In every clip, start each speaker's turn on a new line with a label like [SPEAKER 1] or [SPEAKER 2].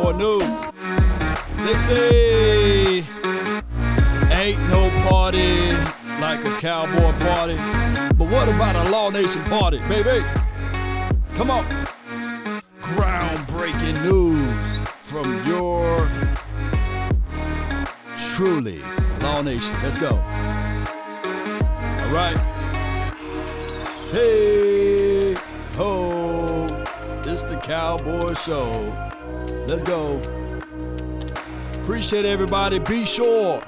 [SPEAKER 1] Cowboy news. They say ain't no party like a Cowboy party. But what about a Law Nation party, baby? Come on. Groundbreaking news from your truly Law Nation. Let's go. All right. Hey, ho. It's the Cowboy Show. Let's go. Appreciate everybody. Be sure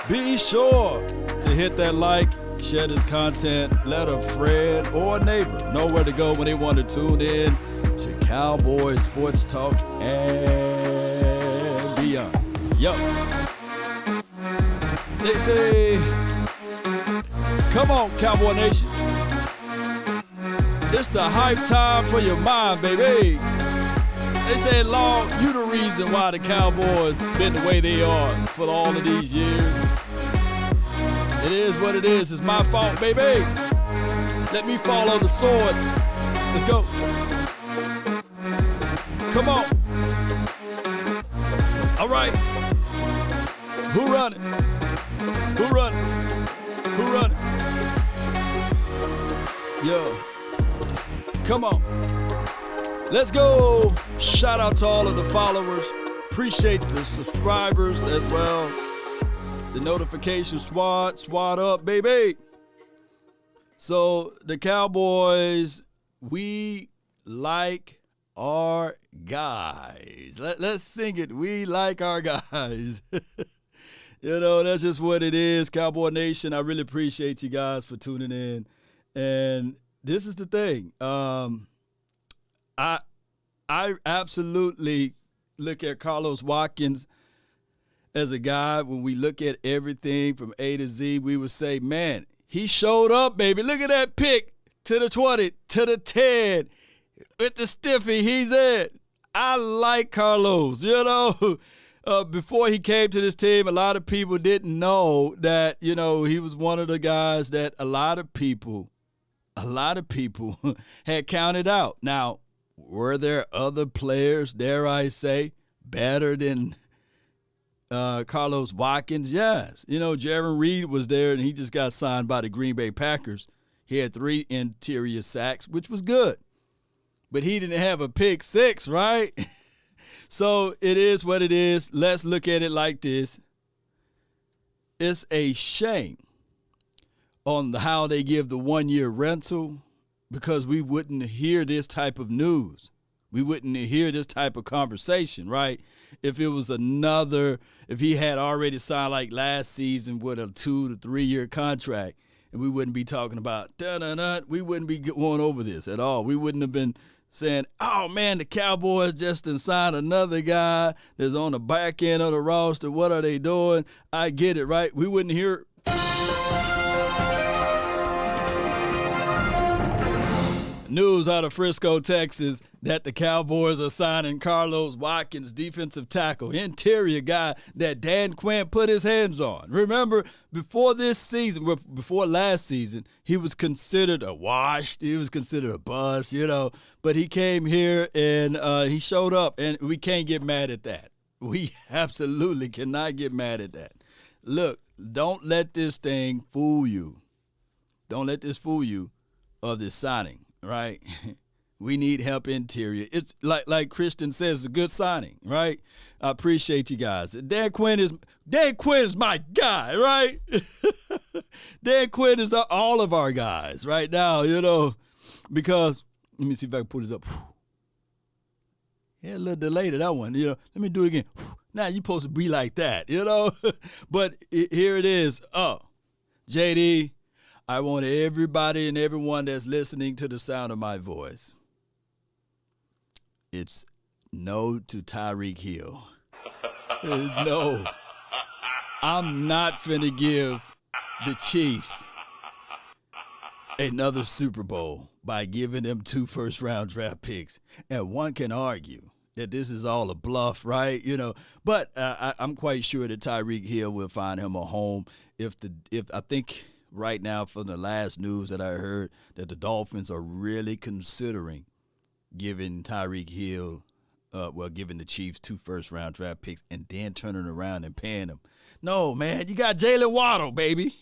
[SPEAKER 1] to hit that like, share this content, let a friend or a neighbor know where to go when they want to tune in to Cowboy Sports Talk and beyond. Yo. They say, come on, Cowboy Nation. It's the hype time for your mind, baby. They say, Lord, you the reason why the Cowboys been the way they are for all of these years. It is what it is. It's my fault, baby. Let me follow the sword. Let's go. Come on. All right. Who running? Who running? Who running? Yo. Come on. Let's go. Shout out to all of the followers. Appreciate the subscribers as well. The notification swat up, baby. So the Cowboys, we like our guys. Let's sing it. We like our guys. You know, that's just what it is. Cowboy Nation, I really appreciate you guys for tuning in. And this is the thing. I absolutely look at Carlos Watkins as a guy. When we look at everything from A to Z, we would say, man, he showed up, baby. Look at that pick to the 20, to the 10. With the stiffy, he's in. I like Carlos. You know, before he came to this team, a lot of people didn't know that, you know, he was one of the guys that a lot of people had counted out. Now, were there other players, dare I say, better than Carlos Watkins? Yes. You know, Jaron Reed was there, and he just got signed by the Green Bay Packers. He had 3 interior sacks, which was good. But he didn't have a pick 6, right? So it is what it is. Let's look at it like this. It's a shame on how they give the 1-year rental, because we wouldn't hear this type of news. We wouldn't hear this type of conversation, right? If it was if he had already signed like last season with a 2 to 3 year contract, and we wouldn't be talking about we wouldn't be going over this at all. We wouldn't have been saying, oh man, the Cowboys just signed another guy that's on the back end of the roster. What are they doing? I get it, right? We wouldn't hear news out of Frisco, Texas, that the Cowboys are signing Carlos Watkins, defensive tackle, interior guy that Dan Quinn put his hands on. Remember, before last season, he was considered a wash. He was considered a bust, you know. But he came here and he showed up, and we can't get mad at that. We absolutely cannot get mad at that. Look, don't let this thing fool you. Don't let this fool you of this signing. Right? We need help interior. It's like Christian says, a good signing, right? I appreciate you guys. Dan Quinn is my guy, right? Dan Quinn is all of our guys right now, you know, because let me see if I can pull this up. Yeah, a little delay to that one, you know. Let me do it again. Now you're supposed to be like that, you know. But here it is. Oh, JD. I want everybody and everyone that's listening to the sound of my voice. It's no to Tyreek Hill. No. I'm not finna give the Chiefs another Super Bowl by giving them 2 first-round draft picks. And one can argue that this is all a bluff, right? You know, but I'm quite sure that Tyreek Hill will find him a home. If I think right now, from the last news that I heard, that the Dolphins are really considering giving Tyreek Hill giving the Chiefs 2 first-round draft picks and then turning around and paying them. No, man, you got Jalen Waddle, baby.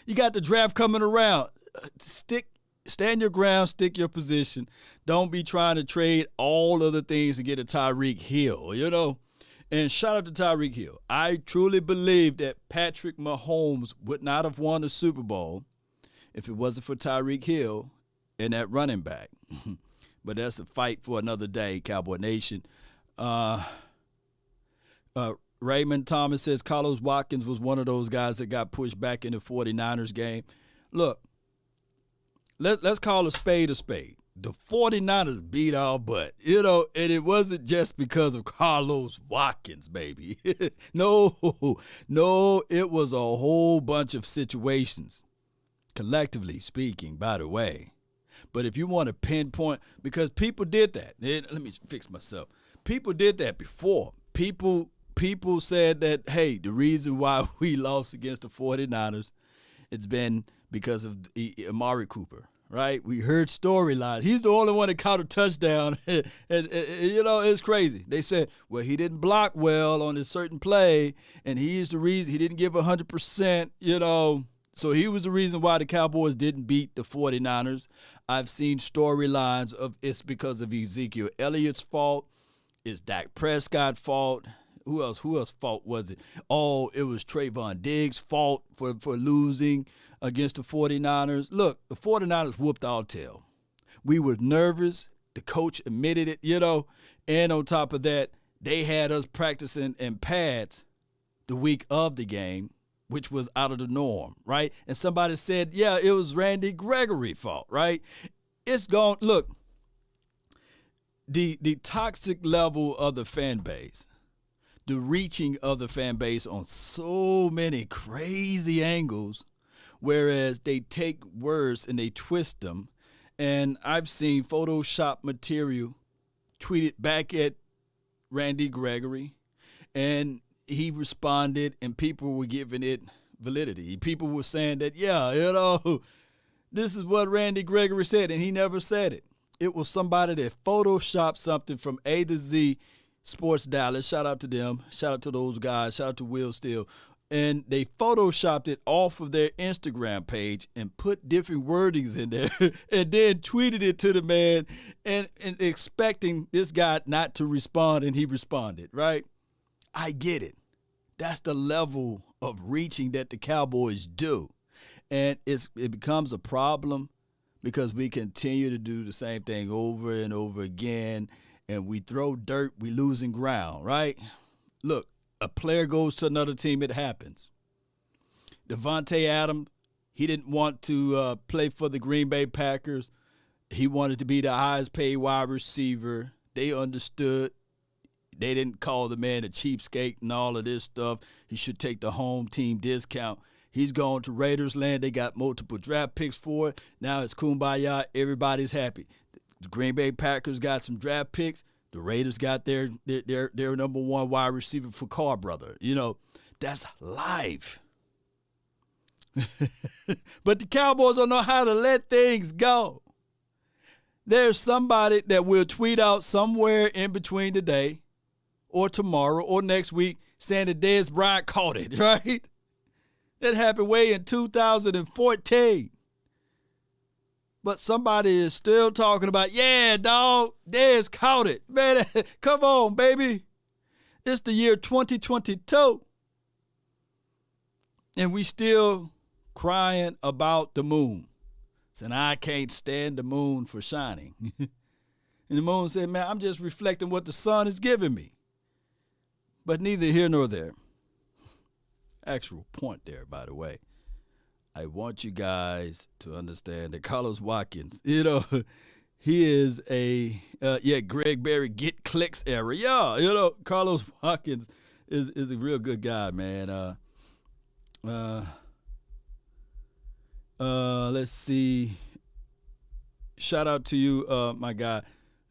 [SPEAKER 1] You got the draft coming around. Stand your ground, stick your position. Don't be trying to trade all other things to get a Tyreek Hill, And shout out to Tyreek Hill. I truly believe that Patrick Mahomes would not have won the Super Bowl if it wasn't for Tyreek Hill and that running back. But that's a fight for another day, Cowboy Nation. Raymond Thomas says Carlos Watkins was one of those guys that got pushed back in the 49ers game. Look, let's call a spade a spade. The 49ers beat our butt, and it wasn't just because of Carlos Watkins, baby. No, it was a whole bunch of situations, collectively speaking, by the way. But if you want to pinpoint, because people did that. Let me fix myself. People did that before. People said that, hey, the reason why we lost against the 49ers, it's been because of Amari Cooper. Right? We heard storylines. He's the only one that caught a touchdown. and, it's crazy. They said, well, he didn't block well on a certain play, and he's the reason he didn't give 100%, So he was the reason why the Cowboys didn't beat the 49ers. I've seen storylines of it's because of Ezekiel Elliott's fault. It's Dak Prescott's fault. Who else fault was it? Oh, it was Trayvon Diggs' fault for losing against the 49ers. Look, the 49ers whooped our tail. We were nervous. The coach admitted it, And on top of that, they had us practicing in pads the week of the game, which was out of the norm, right? And somebody said, yeah, it was Randy Gregory's fault, right? It's gone. Look, the toxic level of the fan base, the reaching of the fan base on so many crazy angles, whereas they take words and they twist them. And I've seen Photoshop material tweeted back at Randy Gregory, and he responded, and people were giving it validity. People were saying that, this is what Randy Gregory said, and he never said it. It was somebody that Photoshopped something from A to Z Sports Dallas. Shout out to them. Shout out to those guys. Shout out to Will Steele. And they Photoshopped it off of their Instagram page and put different wordings in there and then tweeted it to the man and expecting this guy not to respond, and he responded, right? I get it. That's the level of reaching that the Cowboys do. And it becomes a problem because we continue to do the same thing over and over again, and we throw dirt, we losing ground, right? Look, a player goes to another team, it happens. Davante Adams, he didn't want to play for the Green Bay Packers. He wanted to be the highest paid wide receiver. They understood. They didn't call the man a cheapskate and all of this stuff. He should take the home team discount. He's going to Raiders land. They got multiple draft picks for it. Now it's kumbaya. Everybody's happy. The Green Bay Packers got some draft picks. The Raiders got their number one wide receiver for Carr brother. That's life. But the Cowboys don't know how to let things go. There's somebody that will tweet out somewhere in between today or tomorrow or next week saying that Dez Bryant caught it, right? That happened way in 2014. But somebody is still talking about, yeah, dog, Dez caught it. Man, come on, baby. It's the year 2022. And we still crying about the moon. Saying, I can't stand the moon for shining. And the moon said, man, I'm just reflecting what the sun is giving me. But neither here nor there. Actual point there, by the way. I want you guys to understand that Carlos Watkins, he is Greg Berry get clicks era. Yeah, Carlos Watkins is a real good guy, man. Let's see. Shout out to you, my guy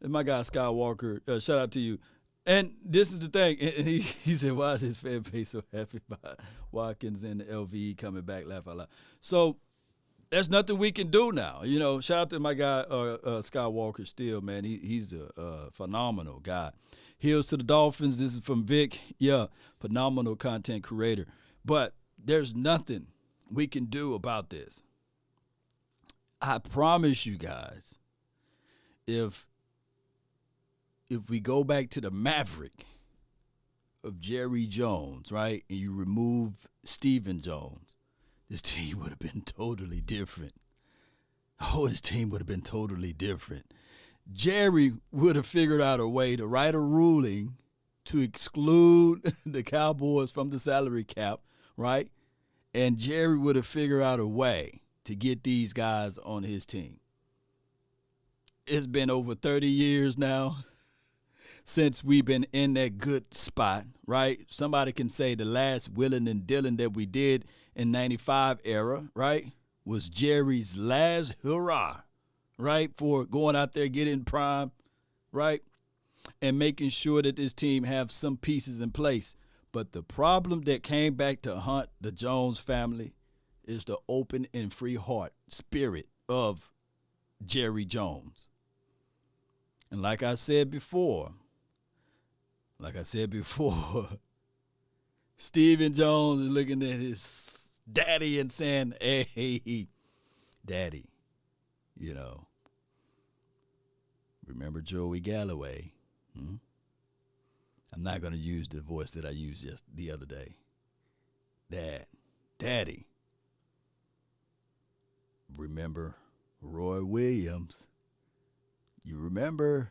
[SPEAKER 1] Skywalker. Shout out to you. And this is the thing. And he said, why is his fan base so happy about Watkins and the LVE coming back? Laugh out loud. So there's nothing we can do now. You know, shout out to my guy, Skywalker Steele, man. He's a phenomenal guy. Heels to the Dolphins. This is from Vic. Yeah, phenomenal content creator. But there's nothing we can do about this. I promise you guys, if we go back to the Maverick of Jerry Jones, right, and you remove Stephen Jones, this team would have been totally different. Oh, this team would have been totally different. Jerry would have figured out a way to write a ruling to exclude the Cowboys from the salary cap, right? And Jerry would have figured out a way to get these guys on his team. It's been over 30 years now since we've been in that good spot, right? Somebody can say the last willing and dealing that we did in 95 era, right, was Jerry's last hurrah, right, for going out there, getting prime, right, and making sure that this team have some pieces in place. But the problem that came back to haunt the Jones family is the open and free heart spirit of Jerry Jones. And like I said before, Stephen Jones is looking at his daddy and saying, hey, daddy, you know, remember Joey Galloway? I'm not going to use the voice that I used just the other day. Daddy, remember Roy Williams? You remember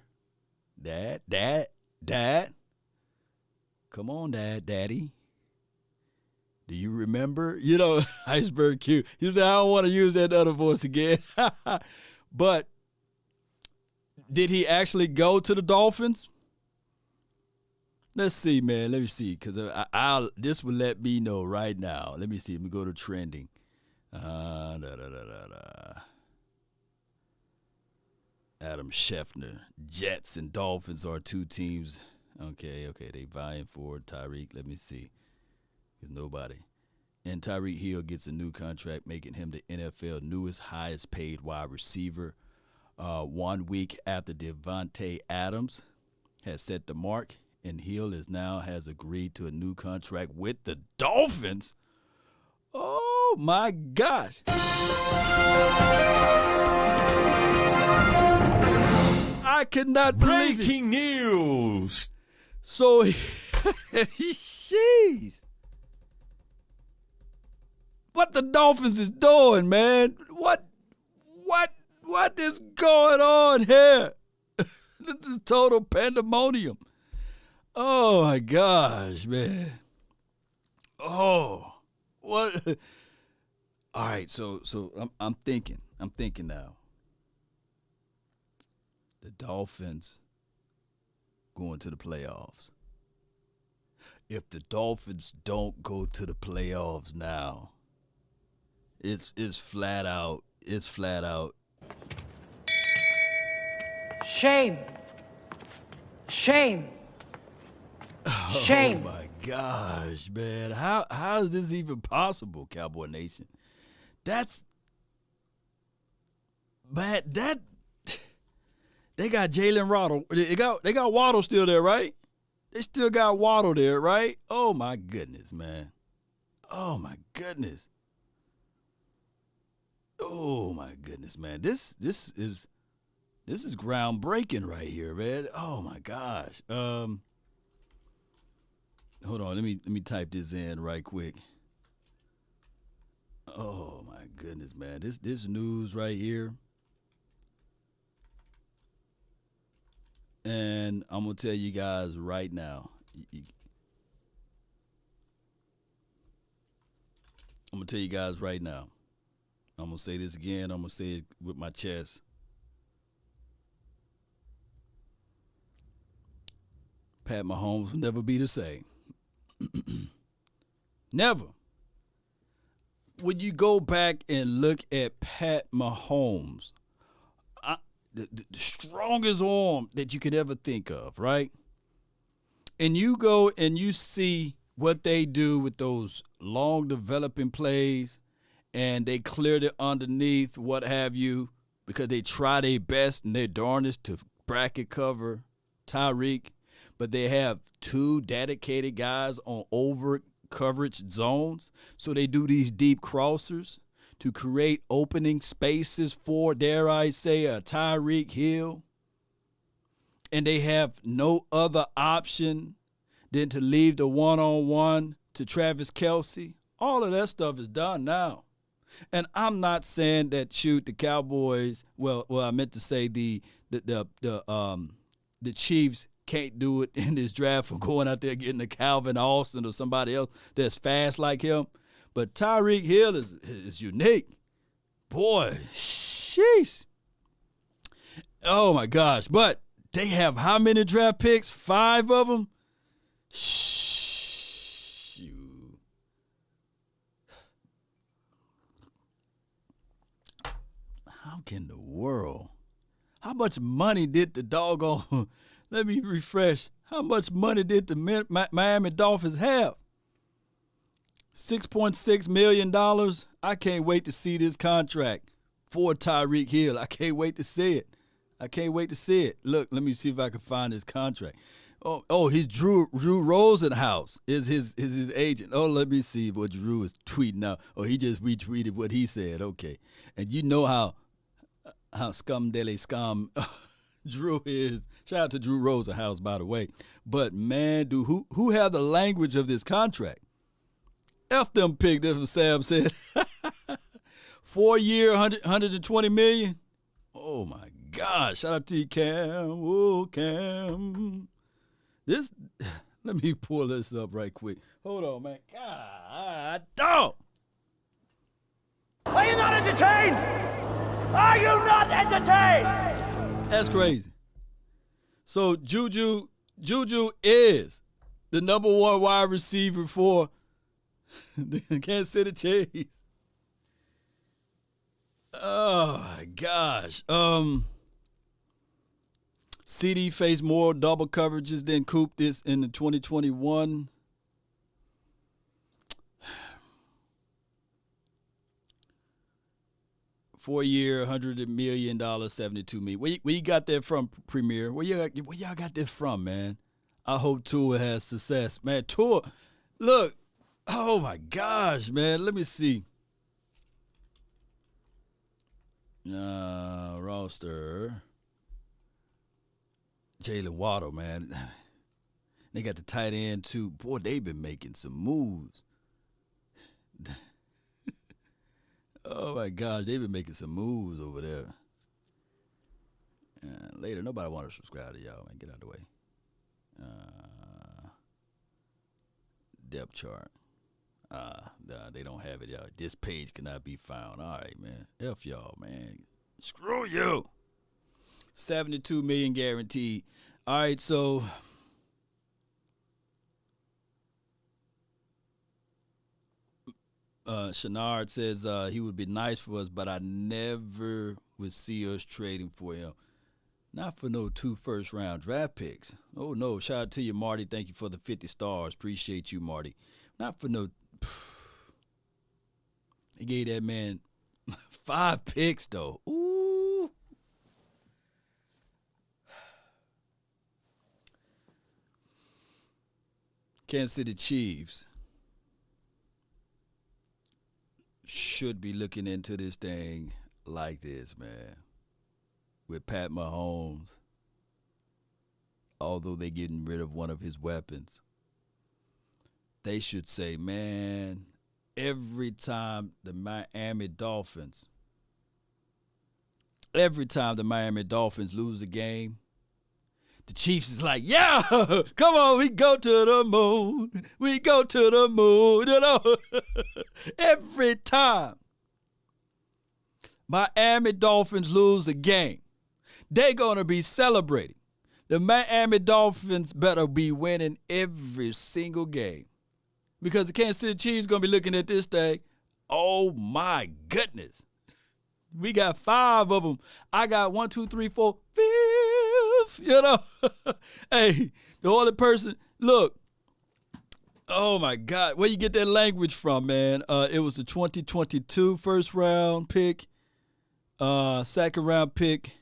[SPEAKER 1] Dad? Come on, Daddy. Do you remember? You know, Iceberg Q. You said, I don't want to use that other voice again. But did he actually go to the Dolphins? Let's see, man. Let me see, because this will let me know right now. Let me see. Let me go to trending. Adam Scheffner. Jets and Dolphins are two teams. Okay, they vying for Tyreek. Let me see. There's nobody. And Tyreek Hill gets a new contract, making him the NFL newest, highest paid wide receiver. 1 week after Devontae Adams has set the mark, and Hill has agreed to a new contract with the Dolphins. Oh, my gosh. I could not believe it.
[SPEAKER 2] Breaking news.
[SPEAKER 1] So, jeez. What the Dolphins is doing, man? What is going on here? This is total pandemonium. Oh my gosh, man. Oh, what? All right, so I'm thinking now. The Dolphins going to the playoffs. If the Dolphins don't go to the playoffs now, it's flat out. It's flat out.
[SPEAKER 3] Shame. Shame. Shame.
[SPEAKER 1] Oh my gosh, man. How is this even possible, Cowboy Nation? That's man, that they got Jalen Waddle. They got Waddle still there, right? They still got Waddle there, right? Oh my goodness, man. Oh my goodness. Oh my goodness, man. This is groundbreaking right here, man. Oh my gosh. Hold on, let me type this in right quick. Oh my goodness, man. This news right here. And I'm gonna tell you guys right now. I'm gonna tell you guys right now. I'm gonna say this again. I'm gonna say it with my chest. Pat Mahomes will never be the same. Never. When you go back and look at Pat Mahomes, the strongest arm that you could ever think of, right? And you go and you see what they do with those long developing plays and they cleared it underneath, what have you, because they try their best and their darndest to bracket cover Tyreek, but they have 2 dedicated guys on over coverage zones, so they do these deep crossers to create opening spaces for, dare I say, a Tyreek Hill. And they have no other option than to leave the one-on-one to Travis Kelce. All of that stuff is done now. And I'm not saying that, shoot, the Cowboys, well, I meant to say the Chiefs can't do it in this draft for going out there getting a Calvin Austin or somebody else that's fast like him. But Tyreek Hill is unique. Boy, sheesh. Oh, my gosh. But they have how many draft picks? 5 of them? Shoot. How can the world? How much money did the doggone, let me refresh, how much money did the Miami Dolphins have? $6.6 million. I can't wait to see this contract for Tyreek Hill. I can't wait to see it. I can't wait to see it. Look, let me see if I can find his contract. Oh, he's Drew Rosenhaus is his agent. Oh, let me see what Drew is tweeting out. Oh, he just retweeted what he said. Okay. And you know how scum dele scum Drew is. Shout out to Drew Rosenhaus, by the way. But man, who have the language of this contract? F them pig, that's what Sam said. 4-year, $120 million. Oh my gosh. Shout out to you, Cam. Oh, Cam. This, let me pull this up right quick. Hold on, man. God, dog.
[SPEAKER 3] Are you not entertained? Are you not entertained?
[SPEAKER 1] That's crazy. So Juju is the number 1 wide receiver for the Kansas City Chiefs. Oh my gosh. CD faced more double coverages than Coop this in the 2021. Four-year, $100 million, $72 million. Where you got that from, Premier? Where y'all got this from, man? I hope Tua has success, man. Tua, look, oh my gosh, man. Let me see. Roster. Jalen Waddle, man. They got the tight end, too. Boy, they've been making some moves. Oh, my gosh. They've been making some moves over there. Later, nobody want to subscribe to y'all, man. Get out of the way. Depth chart. They don't have it, y'all. This page cannot be found. All right, man. F y'all, man. Screw you. $72 million guaranteed. All right, so Chenard says he would be nice for us, but I never would see us trading for him. Not for no 2 first-round draft picks. Oh, no. Shout out to you, Marty. Thank you for the 50 stars. Appreciate you, Marty. Not for no. He gave that man 5 picks, though. Ooh. Kansas City Chiefs should be looking into this thing like this, man. With Pat Mahomes, although they're getting rid of one of his weapons, they should say, man, every time the Miami Dolphins lose a game, the Chiefs is like, yeah, come on, we go to the moon. We go to the moon, you know. Every time Miami Dolphins lose a game, they're going to be celebrating. The Miami Dolphins better be winning every single game. Because the Kansas City Chiefs going to be looking at this thing, oh my goodness. We got 5 of them. I got 1, 2, 3, 4, 5th, you know. Hey, the only person, look, Oh, my God. Where you get that language from, man? It was the 2022 first-round pick, second-round pick,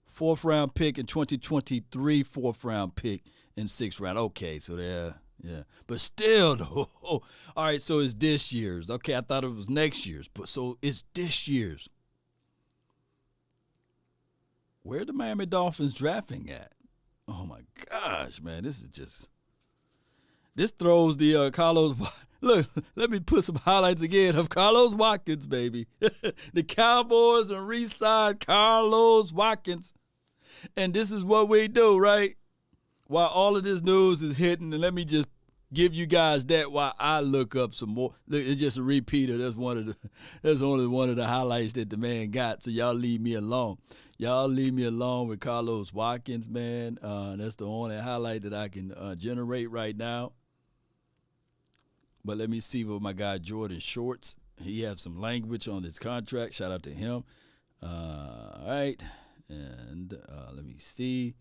[SPEAKER 1] fourth-round pick, and 2023 fourth-round pick and sixth round. Okay, so there, yeah. But still, though. All right, so it's this year's. Okay, I thought it was next year's, but so it's this year's. Where the Miami Dolphins drafting at? Oh, my gosh, man. This throws the Carlos. Look, let me put some highlights again of Carlos Watkins, baby. The Cowboys and re-signed Carlos Watkins. And this is what we do, right? While all of this news is hitting, and let me just give you guys that while I look up some more. Look, it's just a repeater. That's only one of the highlights that the man got. So y'all leave me alone. Y'all leave me alone with Carlos Watkins, man. That's the only highlight that I can generate right now. But let me see what my guy Jordan Shorts. He has some language on his contract. Shout out to him. All right. And let me see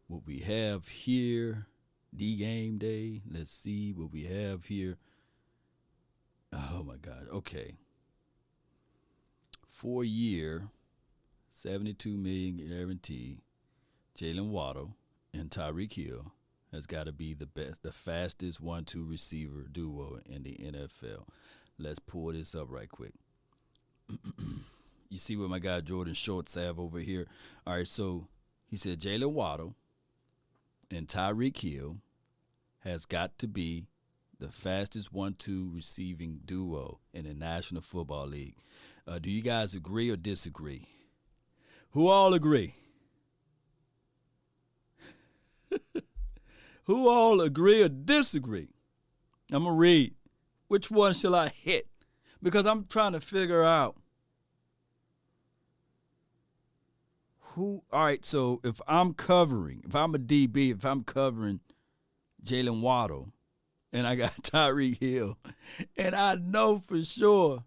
[SPEAKER 1] what we have here. D-game day. Let's see what we have here. Oh, my God. Okay. 4-year, $72 million guarantee. Jalen Waddle and Tyreek Hill has got to be the fastest 1-2 receiver duo in the NFL. Let's pull this up right quick. You see what my guy Jordan Shorts have over here. All right, so he said Jalen Waddle and Tyreek Hill has got to be the fastest 1-2 receiving duo in the National Football League. Do you guys agree or disagree? Who all agree? Who all agree or disagree? I'm going to read. Which one shall I hit? Because I'm trying to figure out who. All right, so if I'm a DB, if I'm covering Jalen Waddle, and I got Tyreek Hill, and I know for sure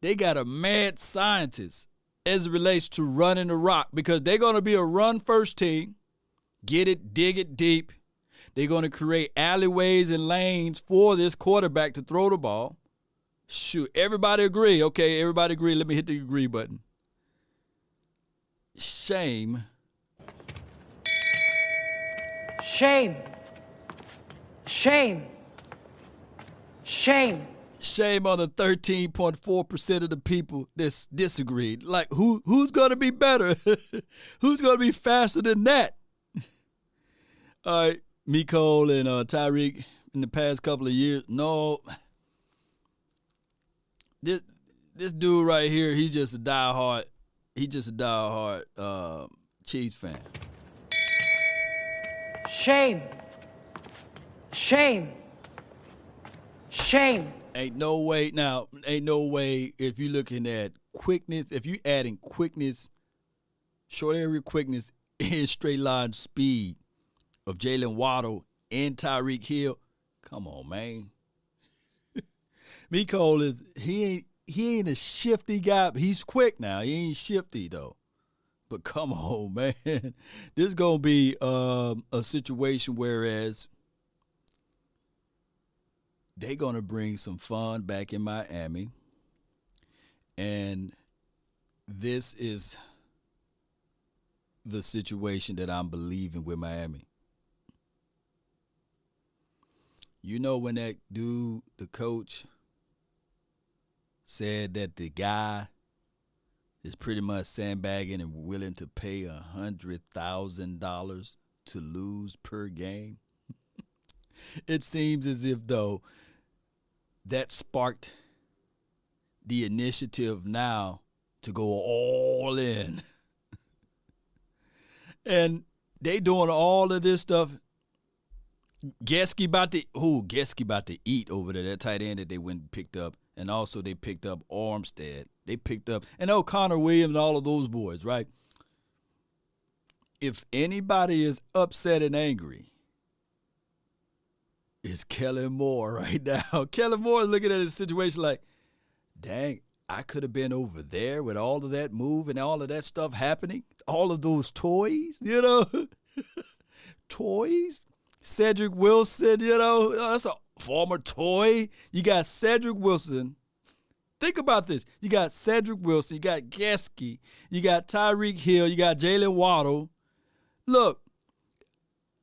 [SPEAKER 1] they got a mad scientist as it relates to running the rock, because they're going to be a run-first team, get it, dig it deep. They're going to create alleyways and lanes for this quarterback to throw the ball. Shoot, everybody agree. Okay, everybody agree. Let me hit the agree button. Shame.
[SPEAKER 2] Shame. Shame. Shame.
[SPEAKER 1] Shame on the 13.4% of the people that disagreed. Like, who's going to be better? Who's going to be faster than that? All right, Mecole and Tyreek in the past couple of years. No. This dude right here, he's just a diehard Chiefs fan.
[SPEAKER 2] Shame. Shame. Shame.
[SPEAKER 1] Ain't no way if you're looking at quickness, if you adding quickness, short area quickness, and straight line speed of Jalen Waddle and Tyreek Hill, come on, man. Mecole he ain't a shifty guy. He's quick now. He ain't shifty though. But come on, man. This is gonna be a situation whereas they're going to bring some fun back in Miami. And this is the situation that I'm believing with Miami. You know when that dude, the coach, said that the guy is pretty much sandbagging and willing to pay $100,000 to lose per game? It seems as if, though, that sparked the initiative now to go all in. And they doing all of this stuff. Gesky about to eat over there, that tight end that they went and picked up. And also they picked up Armstead. They picked up, and Connor Williams and all of those boys, right? If anybody is upset and angry, it's Kellen Moore right now. Kellen Moore is looking at his situation like, dang, I could have been over there with all of that move and all of that stuff happening. All of those toys, toys. Cedric Wilson, that's a former toy. You got Cedric Wilson. Think about this. You got Cedric Wilson. You got Gesky. You got Tyreek Hill. You got Jalen Waddle. Look,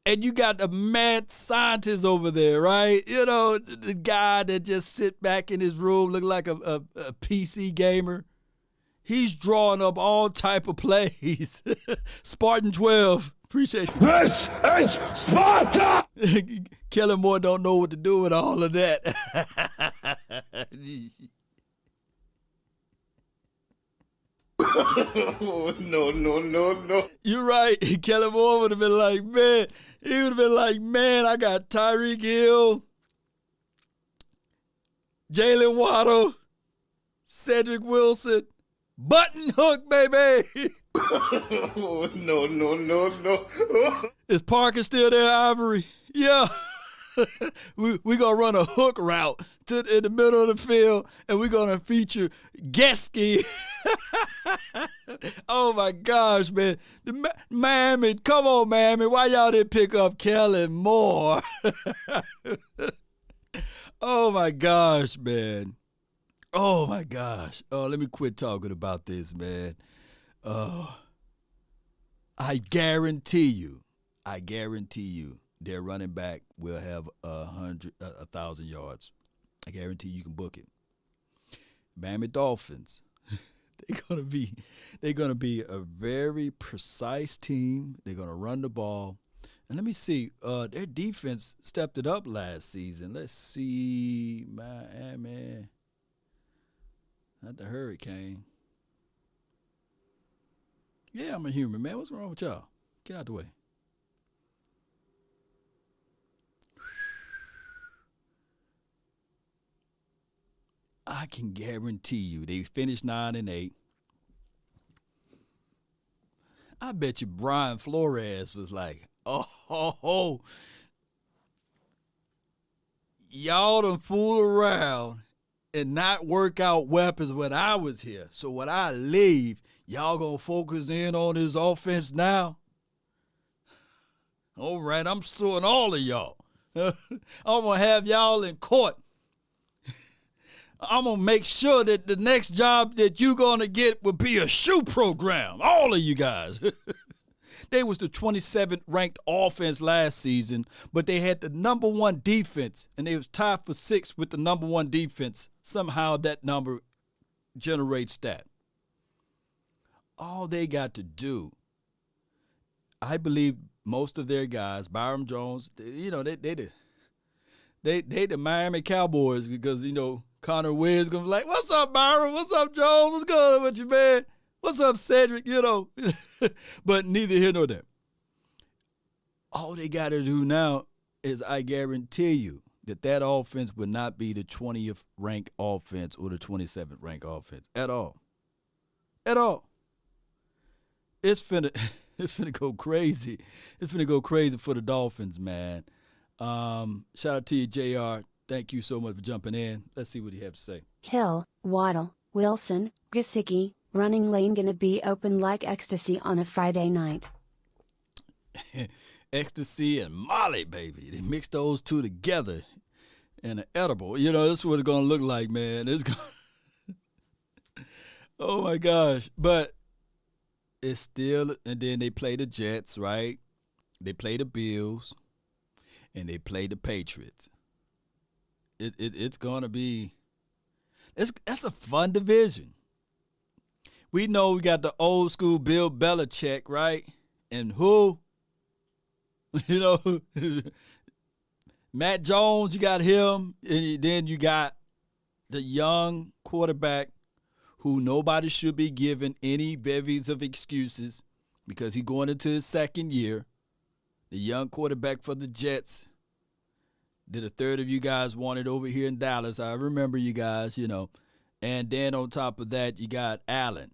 [SPEAKER 1] and you got the mad scientist over there, right? You know, the guy that just sit back in his room, look like a PC gamer. He's drawing up all type of plays. Spartan 12. Appreciate you.
[SPEAKER 3] This is Sparta!
[SPEAKER 1] Kellen Moore don't know what to do with all of that.
[SPEAKER 3] No.
[SPEAKER 1] You're right. Kellen Moore would have been like, man, I got Tyreek Hill, Jalen Waddle, Cedric Wilson, button hook, baby.
[SPEAKER 3] No.
[SPEAKER 1] Is Parker still there, Ivory? Yeah. we going to run a hook route in the middle of the field, and we're going to feature Gesky. Oh, my gosh, man. Miami, come on, Miami. Why y'all didn't pick up Kellen Moore? Oh, my gosh, man. Oh, my gosh. Oh, let me quit talking about this, man. I guarantee you, their running back will have 1,000 yards. I guarantee you can book it. Miami Dolphins, they're gonna be a very precise team. They're gonna run the ball. And let me see, their defense stepped it up last season. Let's see, Miami, not the Hurricane. Yeah, I'm a human, man. What's wrong with y'all? Get out the way. I can guarantee you they finished 9-8. I bet you Brian Flores was like, oh, y'all done fool around and not work out weapons when I was here. So when I leave, y'all gonna focus in on this offense now? All right, I'm suing all of y'all. I'm gonna have y'all in court. I'm gonna make sure that the next job that you're gonna get will be a shoe program. All of you guys. They was the 27th ranked offense last season, but they had the number one defense, and they was tied for 6th with the number one defense. Somehow that number generates that. All they got to do, I believe most of their guys, Byron Jones, they the Miami Cowboys, because, Connor Wiggins gonna be like, what's up, Byron? What's up, Jones? What's going on with you, man? What's up, Cedric? But neither here nor there. All they got to do now is, I guarantee you, that offense would not be the 20th ranked offense or the 27th ranked offense at all. At all. It's finna go crazy. It's finna go crazy for the Dolphins, man. Shout out to you, JR. Thank you so much for jumping in. Let's see what he has to say.
[SPEAKER 4] Hill, Waddle, Wilson, Gesicki, running lane gonna be open like ecstasy on a Friday night.
[SPEAKER 1] Ecstasy and Molly, baby. They mix those two together in an edible. This is what it's going to look like, man. Oh, my gosh. But it's still, and then they play the Jets, right? They play the Bills, and they play the Patriots. It's going to be, that's a fun division. We know we got the old school Bill Belichick, right? And who? Matt Jones, you got him. And then you got the young quarterback who nobody should be giving any bevies of excuses because he's going into his second year. The young quarterback for the Jets that a third of you guys wanted over here in Dallas. I remember you guys, And then on top of that, you got Allen,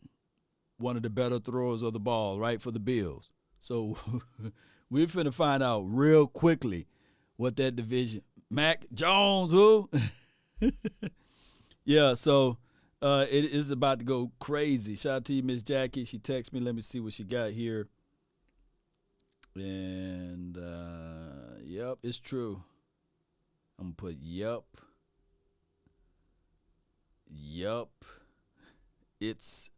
[SPEAKER 1] one of the better throwers of the ball, right, for the Bills. So we're finna find out real quickly what that division. Mac Jones, who? Yeah, so it is about to go crazy. Shout out to you, Miss Jackie. She texted me. Let me see what she got here. And, yep, it's true. I'm going to put yup. Yup. It's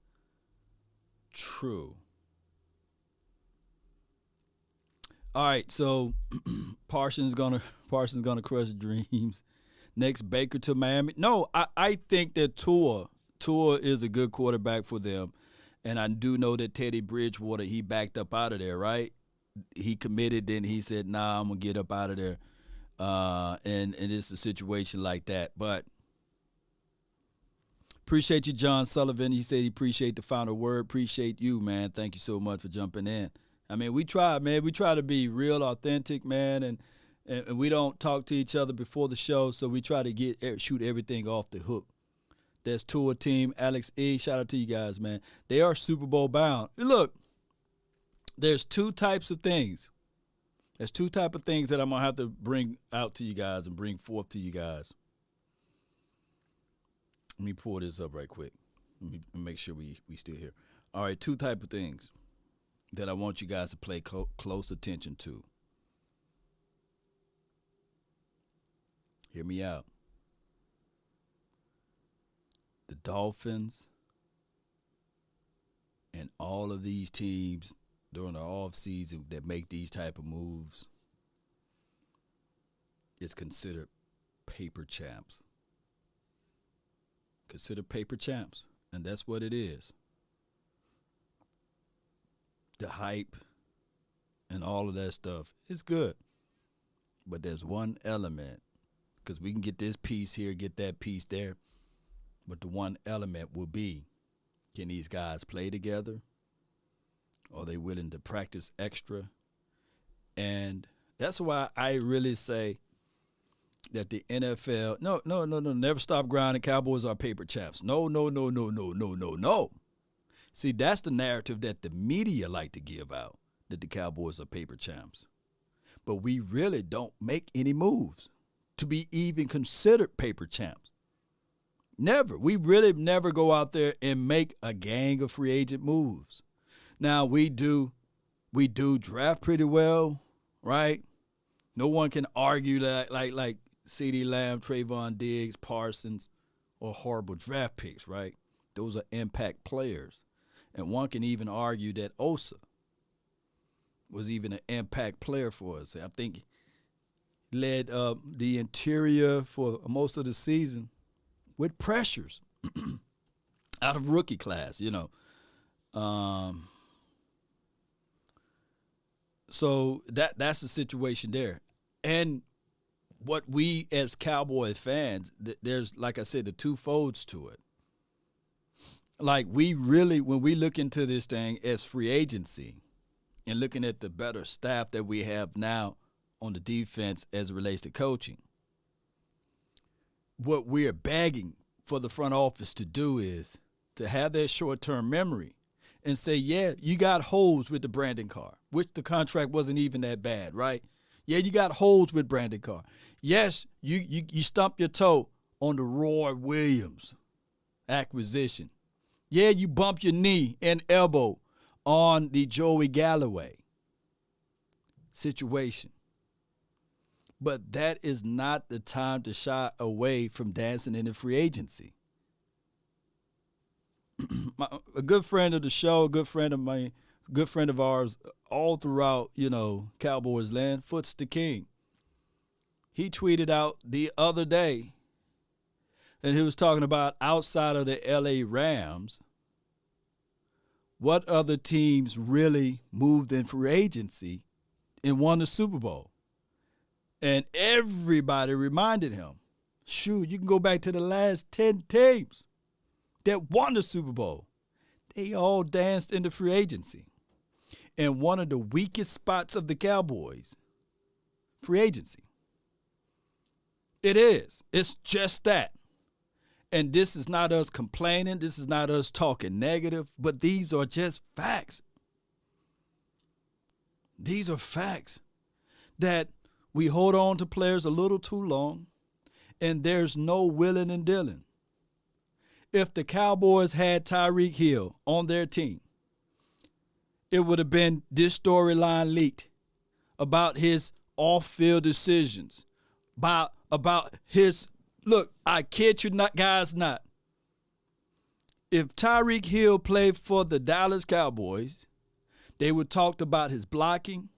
[SPEAKER 1] true. All right, so Parsons gonna crush dreams. Next, Baker to Miami. No, I think that Tua is a good quarterback for them, and I do know that Teddy Bridgewater, he backed up out of there, right? He committed, then he said, "Nah, I'm gonna get up out of there," and it's a situation like that. But appreciate you, John Sullivan. He said he appreciate the final word. Appreciate you, man. Thank you so much for jumping in. I mean, we try, man. We try to be real authentic, man, and we don't talk to each other before the show, so we try to shoot everything off the hook. That's Tour Team, Alex E. Shout out to you guys, man. They are Super Bowl bound. Look, there's two types of things. There's two types of things that I'm going to have to bring out to you guys and bring forth to you guys. Let me pull this up right quick. Let me make sure we still here. All right, two type of things that I want you guys to pay close attention to. Hear me out. The Dolphins and all of these teams during the offseason that make these type of moves is considered paper champs. Considered paper champs, and that's what it is. The hype and all of that stuff is good. But there's one element, because we can get this piece here, get that piece there, but the one element will be, can these guys play together? Are they willing to practice extra? And that's why I really say that the NFL, no, never stop grinding. Cowboys are paper champs. No. See, that's the narrative that the media like to give out, that the Cowboys are paper champs. But we really don't make any moves to be even considered paper champs. Never. We really never go out there and make a gang of free agent moves. Now, we do draft pretty well, right? No one can argue that like CeeDee Lamb, Trayvon Diggs, Parsons are horrible draft picks, right? Those are impact players. And one can even argue that Osa was even an impact player for us. I think he led the interior for most of the season with pressures out of rookie class, you know. So that's the situation there. And what we as Cowboy fans, there's, like I said, the two folds to it. Like, we really, when we look into this thing as free agency and looking at the better staff that we have now on the defense as it relates to coaching, what we're begging for the front office to do is to have that short-term memory and say, yeah, you got holes with the Brandon Carr, which the contract wasn't even that bad, right? Yeah, you got holes with Brandon Carr. Yes, you stumped your toe on the Roy Williams acquisition. Yeah, you bumped your knee and elbow on the Joey Galloway situation. But that is not the time to shy away from dancing in the free agency. A good friend of the show, a good friend of ours, all throughout, Cowboys land, Foots the King. He tweeted out the other day, and he was talking about outside of the LA Rams, what other teams really moved in free agency and won the Super Bowl. And everybody reminded him, shoot, you can go back to the last 10 teams that won the Super Bowl. They all danced into free agency. And one of the weakest spots of the Cowboys, free agency. It is. It's just that. And this is not us complaining. This is not us talking negative. But these are just facts. These are facts that we hold on to players a little too long, and there's no willing and dealing. If the Cowboys had Tyreek Hill on their team, it would have been this storyline leaked about his off-field decisions, about about his look. I kid you not, guys, not. If Tyreek Hill played for the Dallas Cowboys, they would talk about his blocking.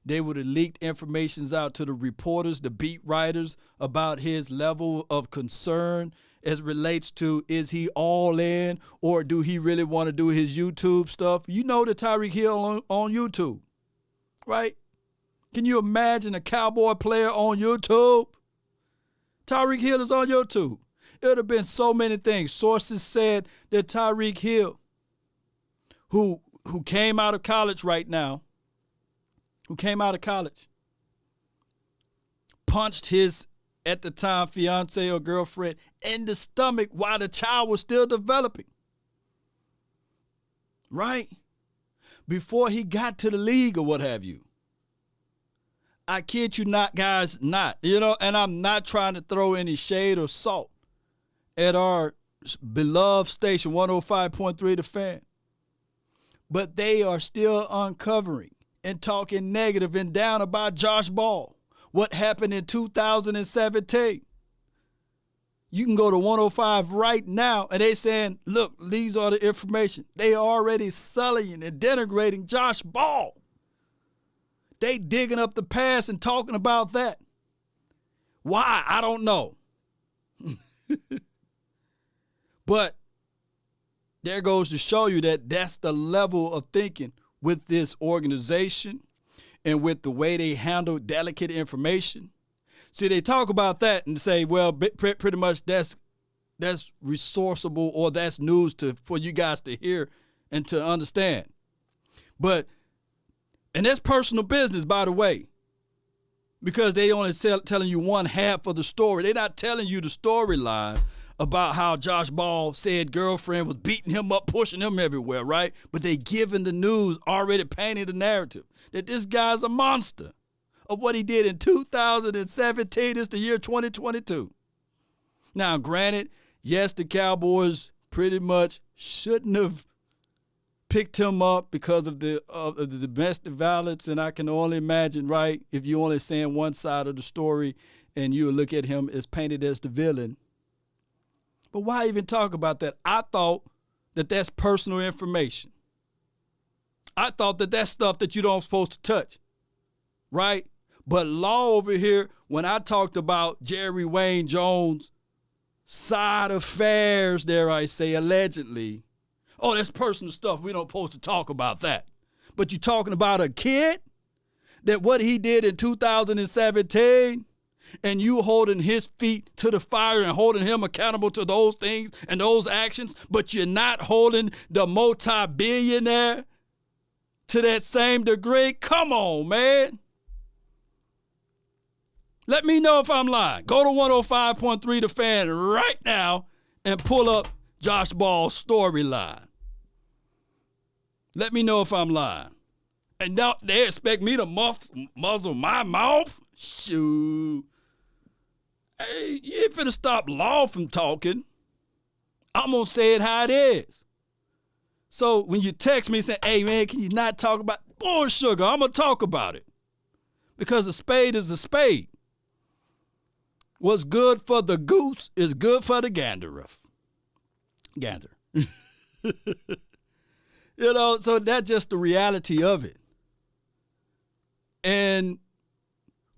[SPEAKER 1] They would have leaked information out to the reporters, the beat writers, about his level of concern as relates to, is he all in or do he really want to do his YouTube stuff? You know that Tyreek Hill on YouTube, right? Can you imagine a Cowboy player on YouTube? Tyreek Hill is on YouTube. It would have been so many things. Sources said that Tyreek Hill, who came out of college right now, punched his, at the time, fiance or girlfriend in the stomach while the child was still developing. Right? Before he got to the league or what have you. I kid you not, guys, not. And I'm not trying to throw any shade or salt at our beloved station, 105.3 The Fan. But they are still uncovering and talking negative and down about Josh Ball. What happened in 2017. You can go to 105 right now, and they saying, look, these are the information. They already sullying and denigrating Josh Ball. They digging up the past and talking about that. Why? I don't know. But there goes to show you that that's the level of thinking with this organization and with the way they handle delicate information. See, they talk about that and say, well, pretty much that's resourceable or that's news for you guys to hear and to understand. And that's personal business, by the way, because they only telling you one half of the story. They're not telling you the storyline about how Josh Ball said girlfriend was beating him up, pushing him everywhere, right? But they giving the news, already painting the narrative that this guy's a monster of what he did in 2017. It's the year 2022. Now, granted, yes, the Cowboys pretty much shouldn't have picked him up because of the domestic violence, and I can only imagine, right, if you're only saying one side of the story and you look at him as painted as the villain. But why even talk about that? I thought that that's personal information. I thought that that's stuff that you don't supposed to touch, right? But law over here, when I talked about Jerry Wayne Jones' side affairs, dare I say, allegedly, oh, that's personal stuff. We don't supposed to talk about that. But you're talking about a kid that what he did in 2017, and you holding his feet to the fire and holding him accountable to those things and those actions, but you're not holding the multi-billionaire to that same degree? Come on, man. Let me know if I'm lying. Go to 105.3 The Fan right now and pull up Josh Ball's storyline. Let me know if I'm lying. And now they expect me to muzzle my mouth? Shoot. Hey, you ain't finna stop Law from talking. I'm going to say it how it is. So when you text me saying, hey, man, can you not talk about bull sugar? I'm going to talk about it. Because a spade is a spade. What's good for the goose is good for the gander. So that's just the reality of it. And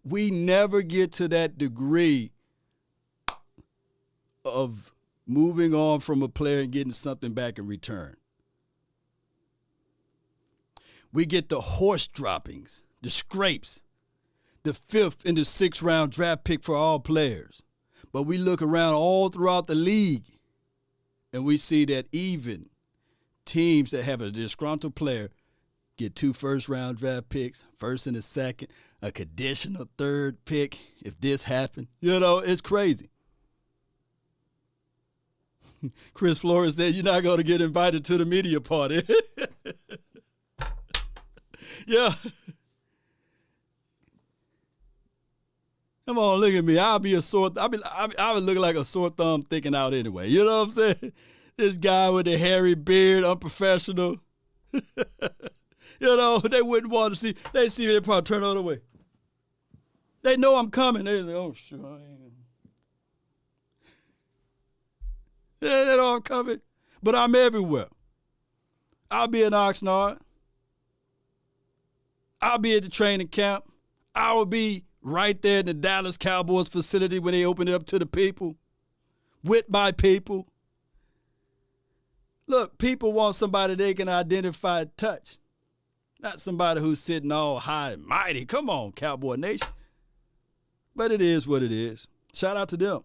[SPEAKER 1] we never get to that degree of moving on from a player and getting something back in return. We get the horse droppings, the scrapes, the 5th and the 6th round draft pick for all players. But we look around all throughout the league and we see that even teams that have a disgruntled player get 2 first-round draft picks, 1st and a 2nd, a conditional 3rd pick if this happened. It's crazy. Chris Flores said, you're not going to get invited to the media party. Yeah. Come on, look at me. I would look like a sore thumb thinking out anyway. You know what I'm saying? This guy with the hairy beard, unprofessional. They wouldn't want to see. They'd see me, they'd probably turn the other way. They know I'm coming. They're like, oh, sure. Yeah, they know I'm coming. But I'm everywhere. I'll be in Oxnard. I'll be at the training camp. I will be right there in the Dallas Cowboys facility when they open it up to the people, with my people. Look, people want somebody they can identify and touch, not somebody who's sitting all high and mighty. Come on, Cowboy Nation. But it is what it is. Shout out to them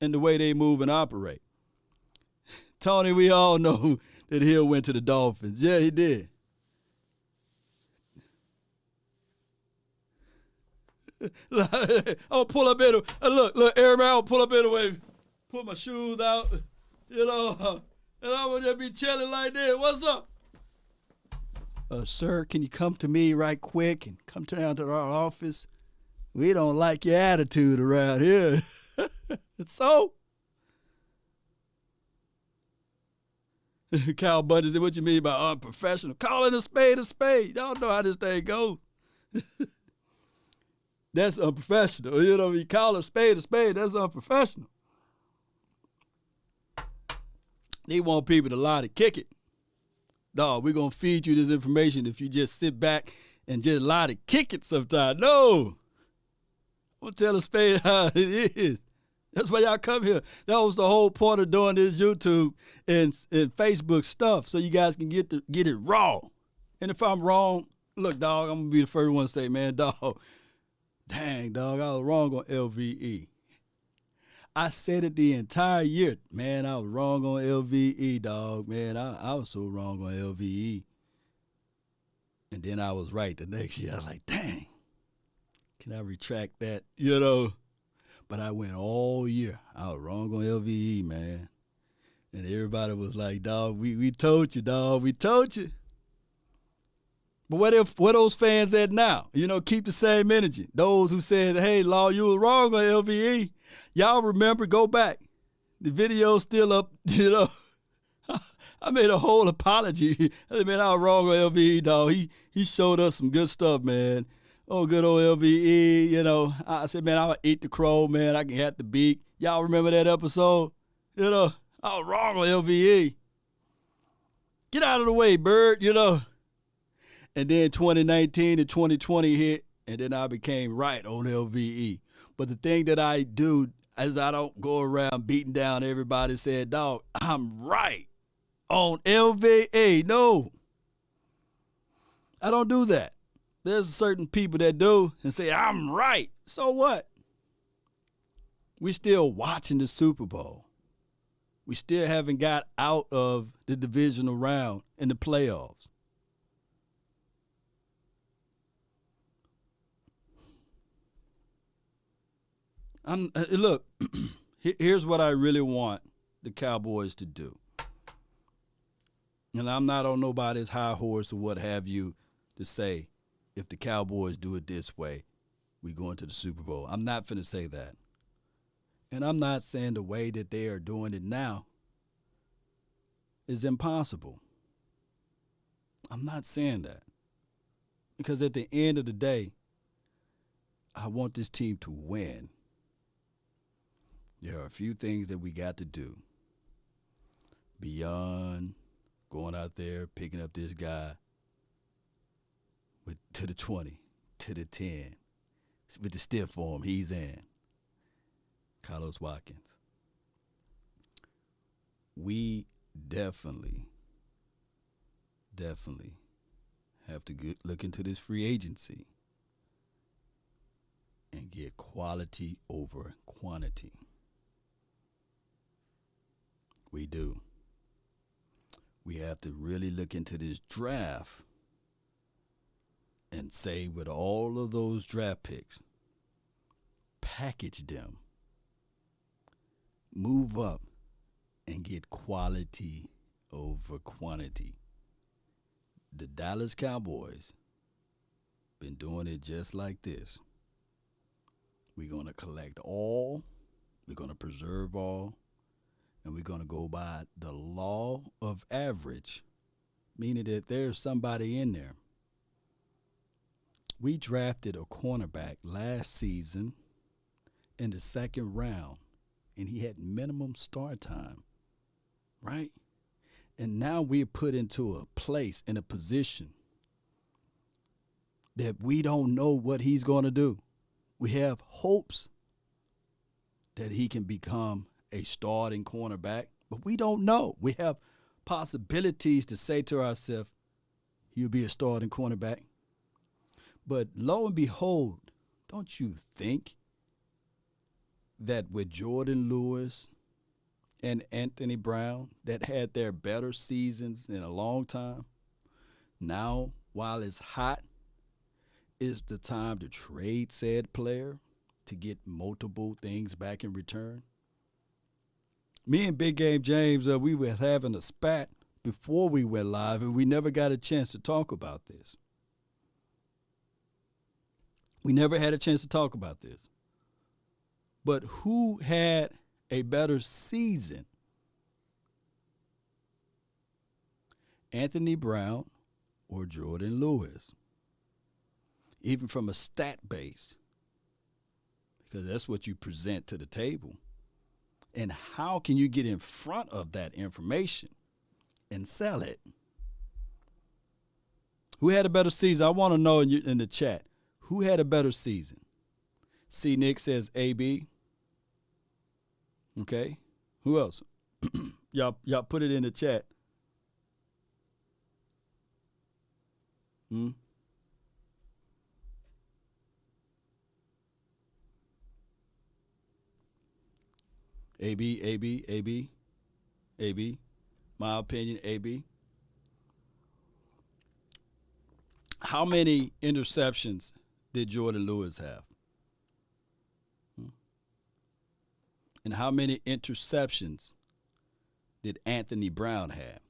[SPEAKER 1] and the way they move and operate. Tony, we all know that Hill went to the Dolphins. Yeah, he did. I'll pull up in. Look, Aaron, I'll pull up anyway. Put my shoes out, and I would just be chilling like this. What's up? Sir, can you come to me right quick and come down to our office? We don't like your attitude around here. So? Kyle Bundy said, what you mean by unprofessional? Calling a spade a spade. Y'all know how this thing goes. That's unprofessional. You know, you call a spade, that's unprofessional. They want people to lie to kick it. Dog, we're going to feed you this information if you just sit back and just lie to kick it sometime. No. I'm going to tell a spade how it is. That's why y'all come here. That was the whole point of doing this YouTube and Facebook stuff, so you guys can get it raw. And if I'm wrong, look, dog, I'm going to be the first one to say, man, dog, dang, dog, I was wrong on LVE. I said it the entire year. Man, I was wrong on LVE, dog. Man, I was so wrong on LVE. And then I was right the next year. I was like, dang, can I retract that? You know? But I went all year. I was wrong on LVE, man. And everybody was like, dog, we told you, dog. We told you. But where those fans at now? You know, keep the same energy. Those who said, hey, Law, you were wrong on LVE. Y'all remember, go back. The video's still up, you know. I made a whole apology. I mean, I was wrong on LVE, dog. He showed us some good stuff, man. Oh, good old LVE, you know. I said, man, I'll eat the crow, man. I can have the beak. Y'all remember that episode? You know, I was wrong on LVE. Get out of the way, bird, you know. And then 2019 and 2020 hit, and then I became right on LVE. But the thing that I do is I don't go around beating down everybody saying, dog, I'm right on LVE. No. I don't do that. There's certain people that do and say, I'm right. So what? We still watching the Super Bowl. We still haven't got out of the divisional round in the playoffs. Look, here's what I really want the Cowboys to do. And I'm not on nobody's high horse or what have you to say, if the Cowboys do it this way, we go into the Super Bowl. I'm not finna say that. And I'm not saying the way that they are doing it now is impossible. I'm not saying that. Because at the end of the day, I want this team to win. There are a few things that we got to do beyond going out there, picking up this guy to the 20, to the 10, with the stiff form he's in, Carlos Watkins. We definitely have to look into this free agency and get quality over quantity. We do. We have to really look into this draft and say, with all of those draft picks, package them, move up, and get quality over quantity. The Dallas Cowboys been doing it just like this. We're going to collect all, we're going to preserve all, and we're going to go by the law of average, meaning that there's somebody in there We drafted a cornerback last season in the second round, and he had minimum start time, right? And now we're put into a place, in a position that we don't know what he's going to do. We have hopes that he can become a starting cornerback, but we don't know. We have possibilities to say to ourselves, he'll be a starting cornerback. But lo and behold, don't you think that with Jordan Lewis and Anthony Brown that had their better seasons in a long time, now while it's hot, is the time to trade said player to get multiple things back in return? Me and Big Game James, we were having a spat before we went live, and we never got a chance to talk about this. We never had a chance to talk about this. But who had a better season? Anthony Brown or Jordan Lewis? Even from a stat base, because that's what you present to the table. And how can you get in front of that information and sell it? Who had a better season? I want to know in the chat. Who had a better season? C. Nick says AB. Okay. Who else? y'all put it in the chat. AB. My opinion, AB. How many interceptions did Jordan Lewis have? And how many interceptions did Anthony Brown have?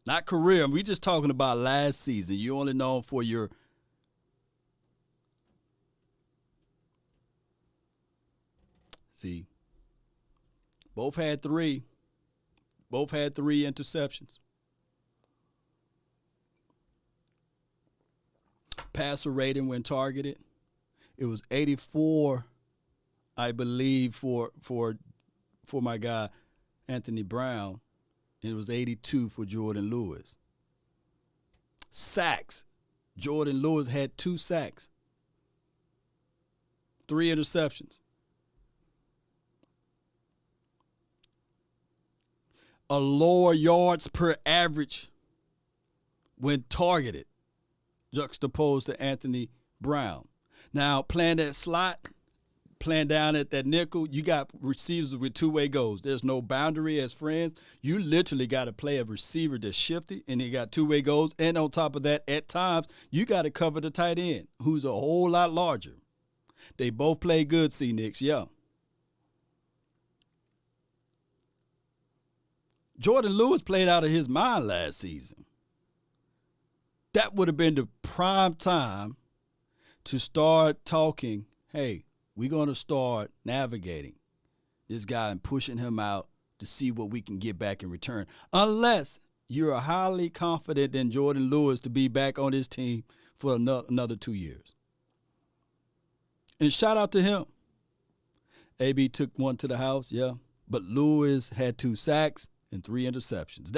[SPEAKER 1] Not career. We just talking about last season. You only known for your See, both had three. Both had 3 interceptions. Passer rating when targeted, it was 84, I believe, for my guy Anthony Brown. It was 82 for Jordan Lewis. Sacks, Jordan Lewis had 2 sacks, 3 interceptions. A lower yards per average when targeted, juxtaposed to Anthony Brown. Now, playing that slot, playing down at that nickel, you got receivers with 2-way goals. There's no boundary as friends. You literally got to play a receiver that's shifty, and he got 2-way goals. And on top of that, at times, you got to cover the tight end, who's a whole lot larger. They both play good, C-Nicks, yeah. Jordan Lewis played out of his mind last season. That would have been the prime time to start talking, hey, we're going to start navigating this guy and pushing him out to see what we can get back in return. Unless you're highly confident in Jordan Lewis to be back on his team for another 2 years. And shout out to him. AB took one to the house, yeah. But Lewis had 2 sacks and 3 interceptions.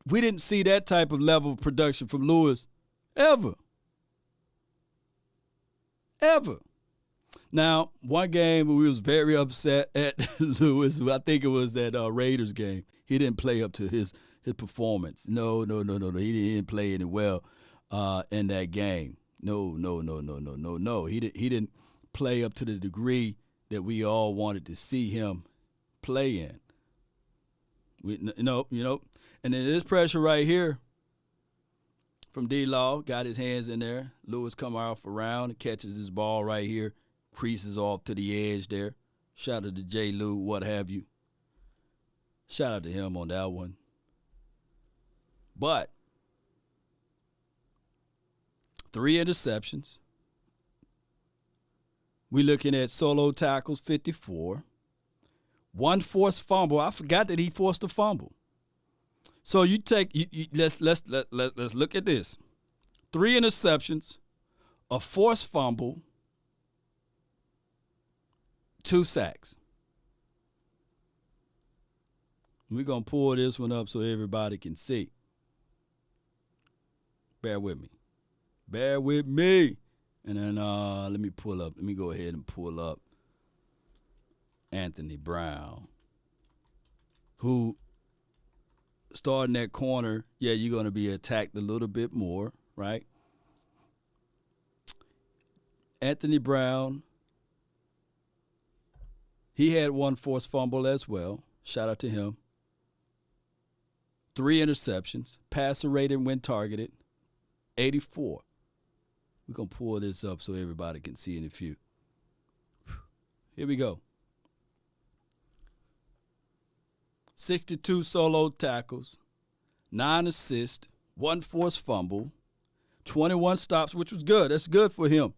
[SPEAKER 1] We didn't see that type of level of production from Lewis ever. Now, one game we was very upset at Lewis, I think it was that Raiders game. He didn't play up to his performance. No. He didn't play any well in that game. No. He didn't play up to the degree that we all wanted to see him play in. And then this pressure right here from D-Law, got his hands in there. Lewis come off around and catches his ball right here, creases off to the edge there. Shout out to J. Lou, what have you. Shout out to him on that one. But 3 interceptions. We looking at solo tackles, 54. 1 forced fumble. I forgot that he forced a fumble. So you take let's look at this. 3 interceptions, a forced fumble, 2 sacks. We're going to pull this one up so everybody can see. Bear with me. Bear with me. And then let me go ahead and pull up Anthony Brown, who starting that corner, yeah, you're going to be attacked a little bit more, right? Anthony Brown, he had 1 forced fumble as well. Shout out to him. 3 interceptions. Passer rating when targeted, 84. We're going to pull this up so everybody can see in a few. Here we go. 62 solo tackles, 9 assists, 1 forced fumble, 21 stops, which was good. That's good for him.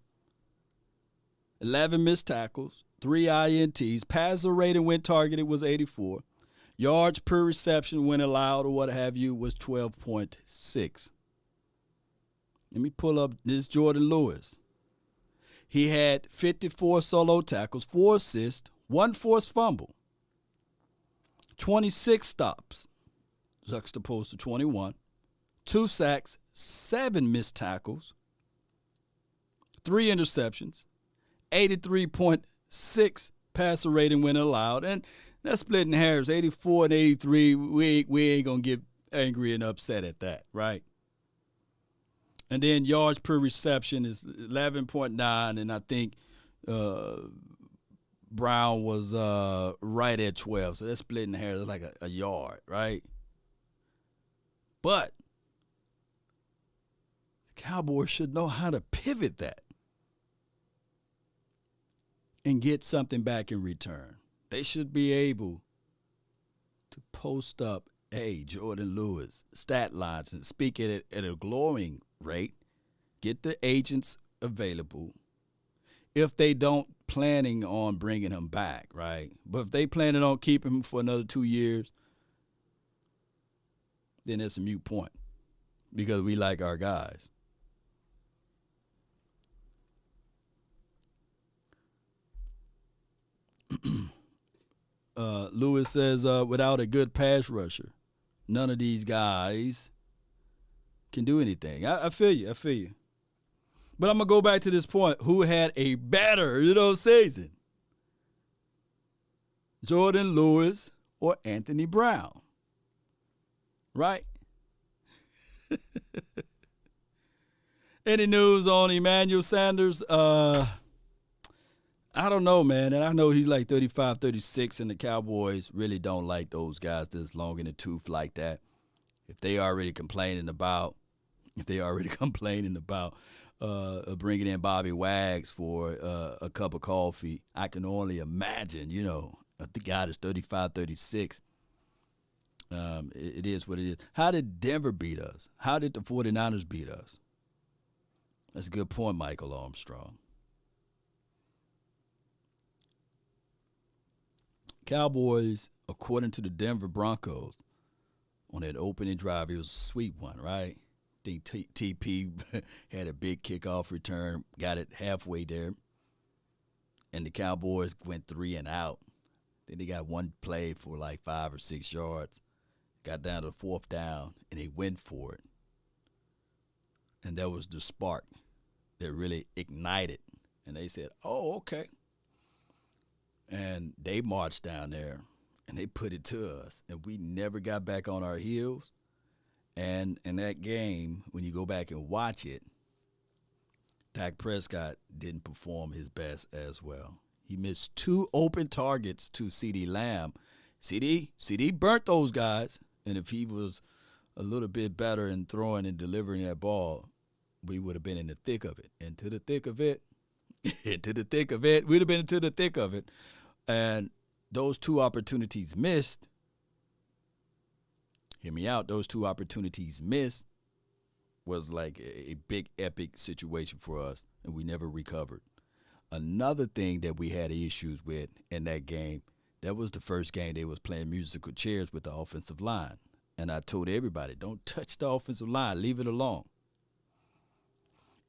[SPEAKER 1] 11 missed tackles, 3 INTs. Passer rating when targeted was 84. Yards per reception when allowed or what have you was 12.6. Let me pull up this Jordan Lewis. He had 54 solo tackles, 4 assists, 1 forced fumble, 26 stops, juxtaposed to 21, 2 sacks, 7 missed tackles, 3 interceptions, 83.6 passer rating when allowed. And that's splitting hairs, 84 and 83. We ain't going to get angry and upset at that, right? And then yards per reception is 11.9, and I think Brown was right at 12. So that's splitting hairs like a yard, right? But the Cowboys should know how to pivot that and get something back in return. They should be able to post up, hey, Jordan Lewis, stat lines, and speak it at a glowing rate. Get the agents available. If they don't planning on bringing him back, right? But if they planning on keeping him for another 2 years, then it's a moot point because we like our guys. Lewis says, without a good pass rusher, none of these guys can do anything. I feel you. But I'm going to go back to this point. Who had a better, season? Jordan Lewis or Anthony Brown? Right? Any news on Emmanuel Sanders? I don't know, man. And I know he's like 35, 36, and the Cowboys really don't like those guys that's long in the tooth like that. If they already complaining about bringing in Bobby Wags for a cup of coffee, I can only imagine, the guy that's 35, 36. It is what it is. How did Denver beat us? How did the 49ers beat us? That's a good point, Michael Armstrong. Cowboys, according to the Denver Broncos, on that opening drive, it was a sweet one, right? I think TP had a big kickoff return, got it halfway there, and the Cowboys went 3 and out. Then they got one play for like 5 or 6 yards, got down to the 4th down, and they went for it. And that was the spark that really ignited. And they said, oh, okay. And they marched down there, and they put it to us, and we never got back on our heels. And in that game, when you go back and watch it, Dak Prescott didn't perform his best as well. He missed 2 open targets to CeeDee Lamb. CeeDee burnt those guys, and if he was a little bit better in throwing and delivering that ball, we would have been in the thick of it. Into the thick of it. We'd have been into the thick of it. And those 2 opportunities missed. Hear me out. Those 2 opportunities missed was like a big epic situation for us, and we never recovered. Another thing that we had issues with in that game, that was the first game they was playing musical chairs with the offensive line. And I told everybody, don't touch the offensive line. Leave it alone.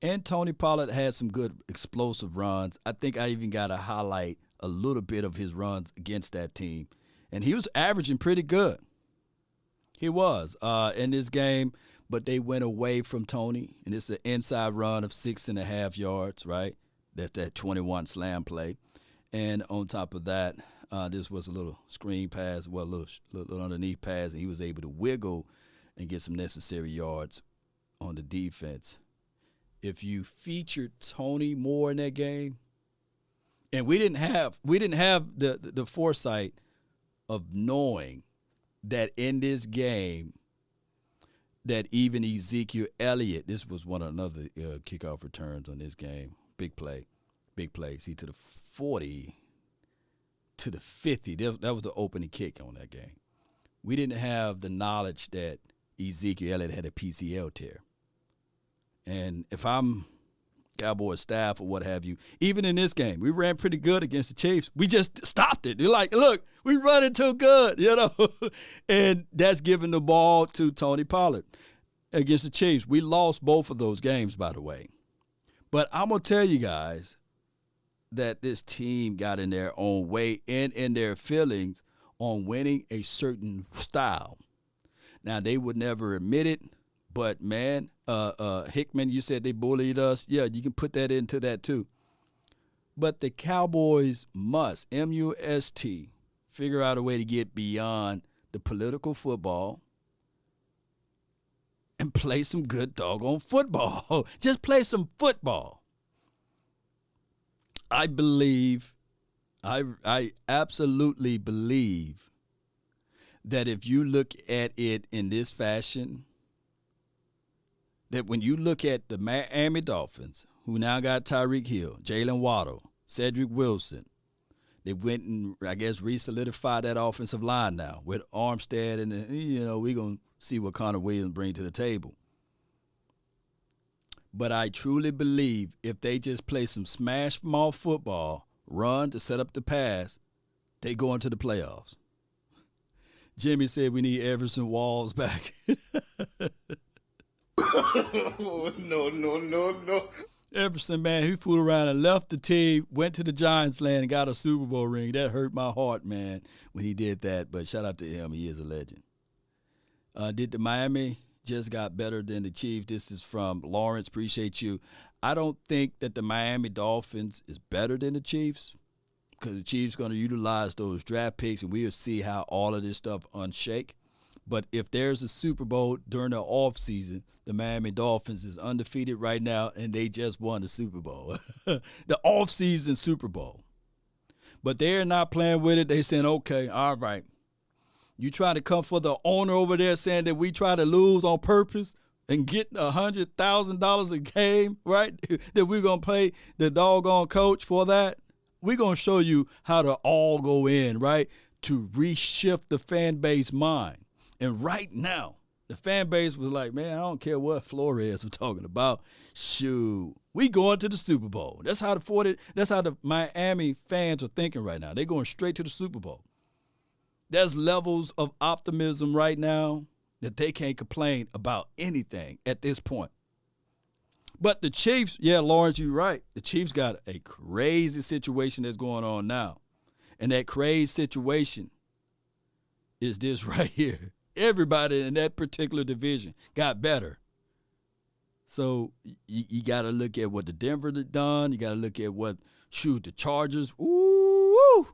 [SPEAKER 1] And Tony Pollard had some good explosive runs. I think I even got to highlight a little bit of his runs against that team. And he was averaging pretty good. He was in this game, but they went away from Tony. And it's an inside run of 6.5 yards, right? That's that 21 slam play. And on top of that, this was a little screen pass, well, a little underneath pass, and he was able to wiggle and get some necessary yards on the defense. If you featured Tony more in that game, and we didn't have the foresight of knowing that in this game that even Ezekiel Elliott, this was another kickoff returns on this game, big play. See, to the 40, to the 50. That was the opening kick on that game. We didn't have the knowledge that Ezekiel Elliott had a PCL tear. And if I'm Cowboy staff or what have you, even in this game, we ran pretty good against the Chiefs. We just stopped it. You're like, look, we running too good, And that's giving the ball to Tony Pollard against the Chiefs. We lost both of those games, by the way. But I'm going to tell you guys that this team got in their own way and in their feelings on winning a certain style. Now, they would never admit it, but, man, Hickman, you said they bullied us. Yeah, you can put that into that too. But the Cowboys must, M-U-S-T, figure out a way to get beyond the political football and play some good doggone football. Just play some football. I believe, I absolutely believe that if you look at it in this fashion, that when you look at the Miami Dolphins, who now got Tyreek Hill, Jalen Waddle, Cedric Wilson, they went and, I guess, re-solidified that offensive line now with Armstead, and, we're going to see what Connor Williams bring to the table. But I truly believe if they just play some smash-mouth football, run to set up the pass, they go into the playoffs. Jimmy said we need Everson Walls back. No. Everson, man, he fooled around and left the team, went to the Giants land and got a Super Bowl ring. That hurt my heart, man, when he did that. But shout out to him. He is a legend. Did the Miami just got better than the Chiefs? This is from Lawrence. Appreciate you. I don't think that the Miami Dolphins is better than the Chiefs because the Chiefs going to utilize those draft picks, and we'll see how all of this stuff unshake. But if there's a Super Bowl during the offseason, the Miami Dolphins is undefeated right now, and they just won the Super Bowl. The offseason Super Bowl. But they're not playing with it. They're saying, okay, all right. You try to come for the owner over there saying that we try to lose on purpose and get $100,000 a game, right? That we're going to pay the doggone coach for that. We're going to show you how to all go in, right, to reshift the fan base mind. And right now, the fan base was like, man, I don't care what Flores was talking about. Shoot, we going to the Super Bowl. That's how the Miami fans are thinking right now. They're going straight to the Super Bowl. There's levels of optimism right now that they can't complain about anything at this point. But the Chiefs, yeah, Lawrence, you're right. The Chiefs got a crazy situation that's going on now. And that crazy situation is this right here. Everybody in that particular division got better. So you got to look at what the Denver had done. You got to look at the Chargers. Ooh.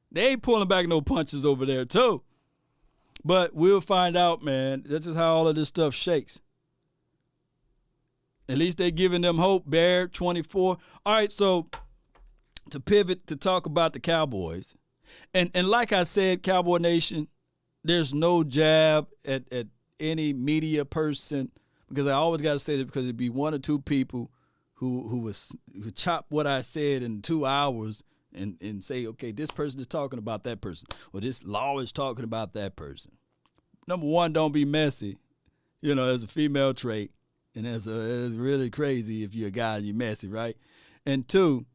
[SPEAKER 1] They ain't pulling back no punches over there, too. But we'll find out, man. That's just how all of this stuff shakes. At least they're giving them hope. Bear 24. All right, so to pivot to talk about the Cowboys. And like I said, Cowboy Nation, there's no jab at any media person because I always got to say that because it'd be one or two people who chop what I said in 2 hours and say, okay, this person is talking about that person or this law is talking about that person. Number one, don't be messy. As a female trait, and it's really crazy if you're a guy and you're messy, right? And two,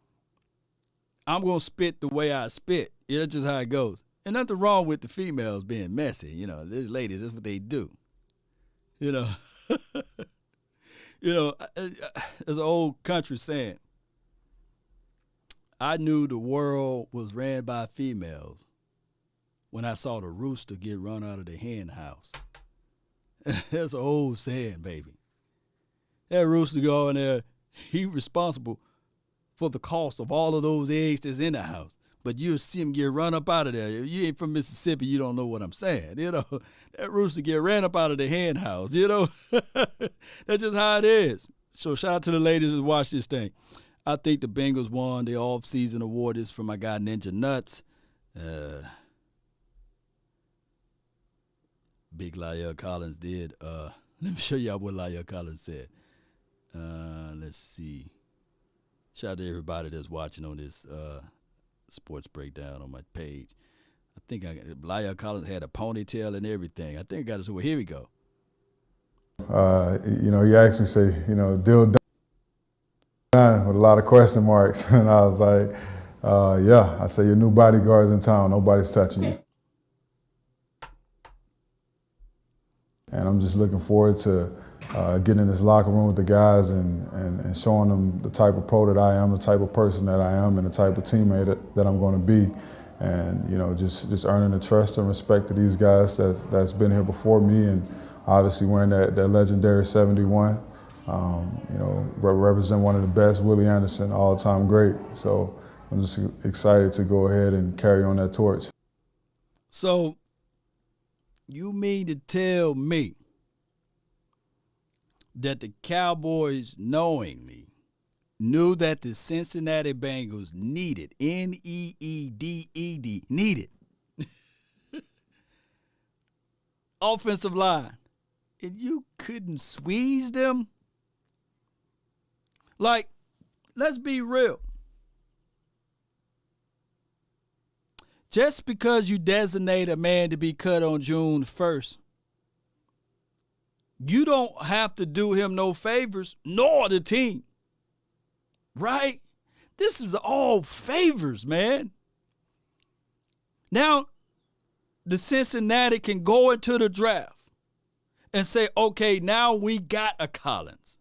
[SPEAKER 1] I'm going to spit the way I spit. That's just how it goes. And nothing wrong with the females being messy. You know, these ladies, that's what they do. You know, there's an old country saying, I knew the world was ran by females when I saw the rooster get run out of the hen house. That's an old saying, baby. That rooster go in there, he responsible for the cost of all of those eggs that's in the house. But you'll see him get run up out of there. If you ain't from Mississippi, you don't know what I'm saying. You know, that rooster get ran up out of the hen house, you know. That's just how it is. So shout out to the ladies that watch this thing. I think the Bengals won the off-season award. Is for my guy Ninja Nuts. Big La'el Collins did. Let me show y'all what La'el Collins said. Let's see. Shout out to everybody that's watching on this sports breakdown on my page. I think La'el Collins had a ponytail and everything. I think I got it. Well, here we go.
[SPEAKER 5] He asked me, say, deal done with a lot of question marks. And I was like, yeah. I said, your new bodyguard's in town. Nobody's touching you. And I'm just looking forward to getting in this locker room with the guys and showing them the type of pro that I am, the type of person that I am, and the type of teammate that I'm going to be. And, just earning the trust and respect of these guys that's been here before me, and obviously wearing that legendary 71. Represent one of the best, Willie Anderson, all-time great. So I'm just excited to go ahead and carry on that torch.
[SPEAKER 1] So you mean to tell me that the Cowboys knowingly knew that the Cincinnati Bengals needed, N-E-E-D-E-D, needed offensive line, and you couldn't squeeze them? Like, let's be real. Just because you designate a man to be cut on June 1st, you don't have to do him no favors, nor the team. Right? This is all favors, man. Now, the Cincinnati can go into the draft and say, okay, now we got a Collins.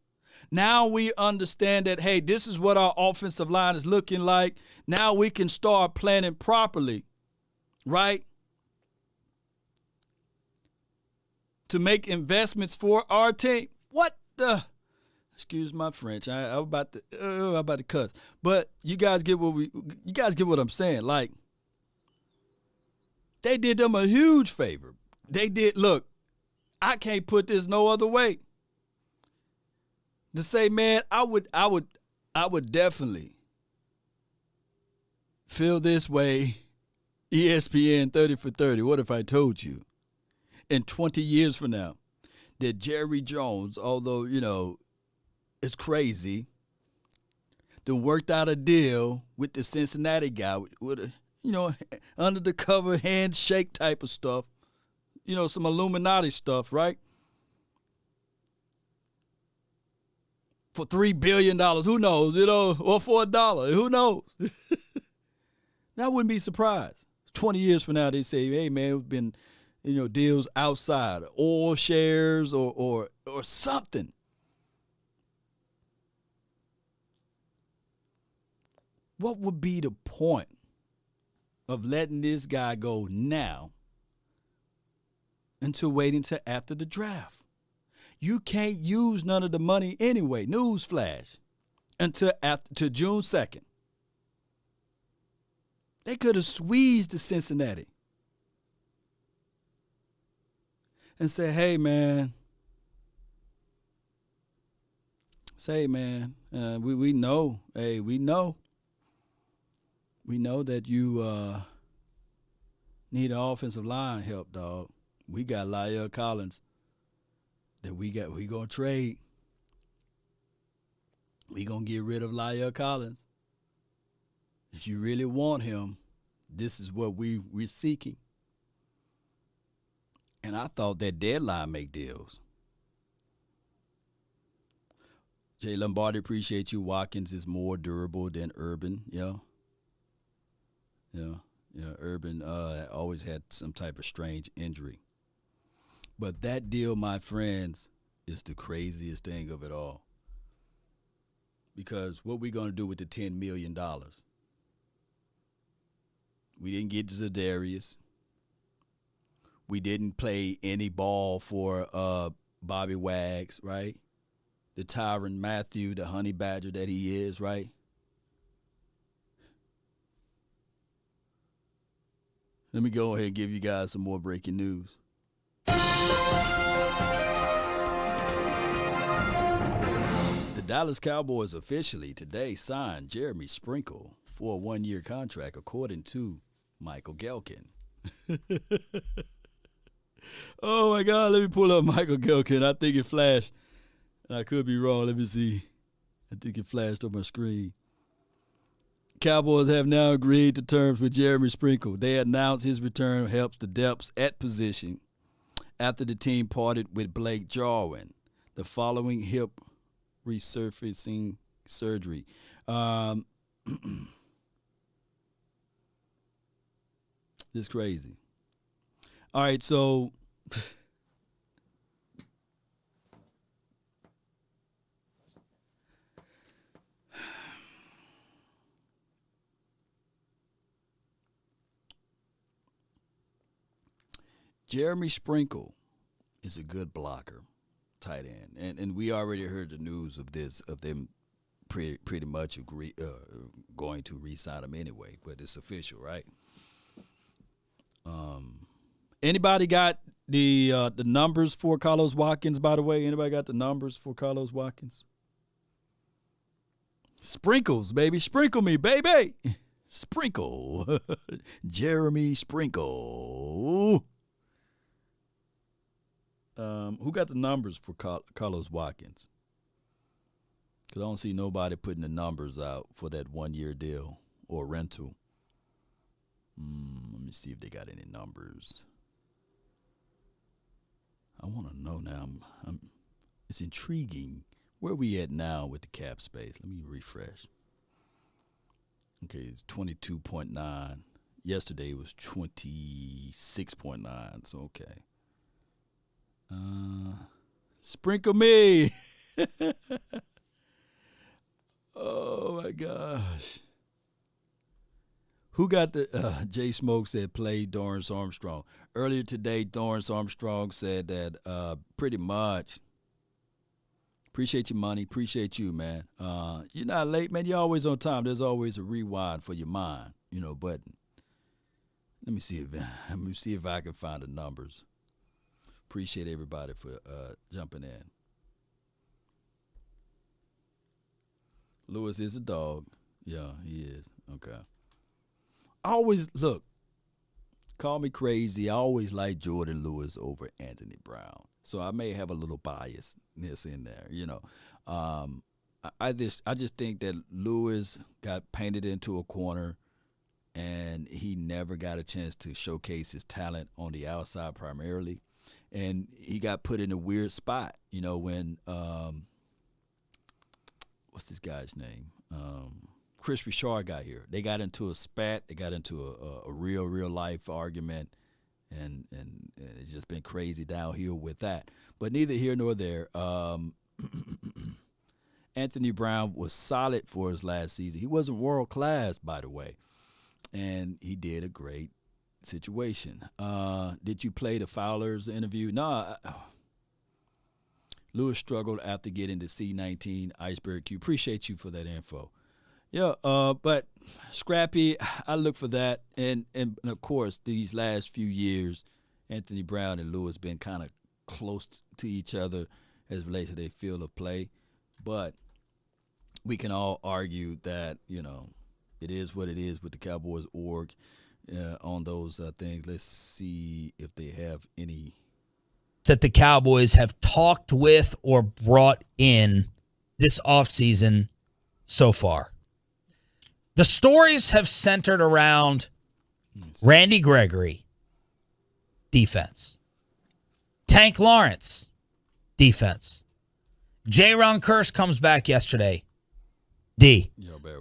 [SPEAKER 1] Now we understand that, hey, this is what our offensive line is looking like. Now we can start planning properly, right? To make investments for our team. What the? Excuse my French. I'm about to cuss. But you guys get what I'm saying. Like, they did them a huge favor. They did. Look, I can't put this no other way. To say, man, I would definitely feel this way, ESPN 30 for 30. What if I told you in 20 years from now that Jerry Jones, although, it's crazy, then worked out a deal with the Cincinnati guy with a, under the cover handshake type of stuff, some Illuminati stuff, right? For $3 billion, who knows, or for $1, who knows? I wouldn't be surprised. 20 years from now, they say, hey, man, it's been, deals outside, oil shares or something. What would be the point of letting this guy go now until waiting till after the draft? You can't use none of the money anyway, newsflash, until June 2nd. They could have squeezed the Cincinnati and say, hey, man, we know, hey, we know that you need an offensive line help, dog. We got La'el Collins that we gonna trade. We gonna get rid of La'el Collins. If you really want him, this is what we're seeking. And I thought that deadline make deals. Jay Lombardi, appreciate you. Watkins is more durable than Urban. Yeah. Urban always had some type of strange injury. But that deal, my friends, is the craziest thing of it all. Because what we going to do with the $10 million? We didn't get Zadarius. We didn't play any ball for Bobby Wags, right? The Tyrann Mathieu, the honey badger that he is, right? Let me go ahead and give you guys some more breaking news. The Dallas Cowboys officially today signed Jeremy Sprinkle for a one-year contract, according to Michael Gelkin. Oh, my God. Let me pull up Michael Gelkin. I think it flashed. I could be wrong. Let me see. I think it flashed on my screen. Cowboys have now agreed to terms with Jeremy Sprinkle. They announced his return helps the depths at position after the team parted with Blake Jarwin, the following hip resurfacing surgery. It's crazy. All right, so Jeremy Sprinkle is a good blocker, tight end, and we already heard the news of this, of them pretty much going to re-sign him anyway, but it's official, right? Anybody got the numbers for Carlos Watkins, by the way? Anybody got the numbers for Carlos Watkins? Sprinkles, baby. Sprinkle me, baby. Sprinkle. Jeremy Sprinkle. Who got the numbers for Carlos Watkins? Because I don't see nobody putting the numbers out for that one-year deal or rental. Let me see if they got any numbers. I want to know now. It's intriguing. Where are we at now with the cap space? Let me refresh. Okay, it's 22.9. Yesterday it was 26.9. So, okay. Sprinkle me. Oh, my gosh. Who got the Jay Smoke said play Dorrance Armstrong. Earlier today, Dorrance Armstrong said that pretty much, appreciate your money, appreciate you, man. You're not late, man. You're always on time. There's always a rewind for your mind, but let me see if I can find the numbers. Appreciate everybody for jumping in. Lewis is a dog. Yeah, he is. Okay. Always, look, call me crazy. I always like Jordan Lewis over Anthony Brown. So I may have a little biasness in there, I just think that Lewis got painted into a corner and he never got a chance to showcase his talent on the outside primarily. And he got put in a weird spot, when what's this guy's name? Chris Richard got here. They got into a spat. They got into a real life argument, and it's just been crazy downhill with that. But neither here nor there. Anthony Brown was solid for his last season. He wasn't world class, by the way, and he did a great situation. Did you play the Fowler's interview? No. Lewis struggled after getting the C-19 Iceberg Q. Appreciate you for that info. Yeah, but Scrappy, I look for that. And of course, these last few years, Anthony Brown and Lewis been kind of close to each other as relates to their field of play. But we can all argue that, it is what it is with the Cowboys org on those things. Let's see if they have any
[SPEAKER 6] that the Cowboys have talked with or brought in this offseason so far. The stories have centered around Randy Gregory, defense. Tank Lawrence, defense. J-Ron Curse comes back yesterday, D.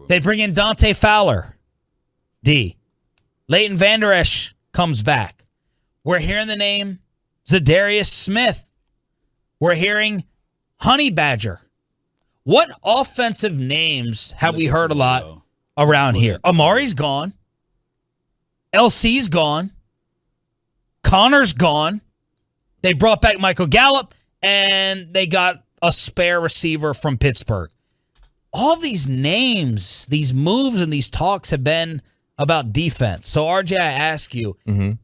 [SPEAKER 6] They bring in Dante Fowler, D. Leighton Vander Esch comes back. We're hearing the name Zadarius Smith. We're hearing Honey Badger. What offensive names have we heard a lot around here? Amari's gone. LC's gone. Connor's gone. They brought back Michael Gallup, and they got a spare receiver from Pittsburgh. All these names, these moves, and these talks have been about defense. So, RJ, I ask you,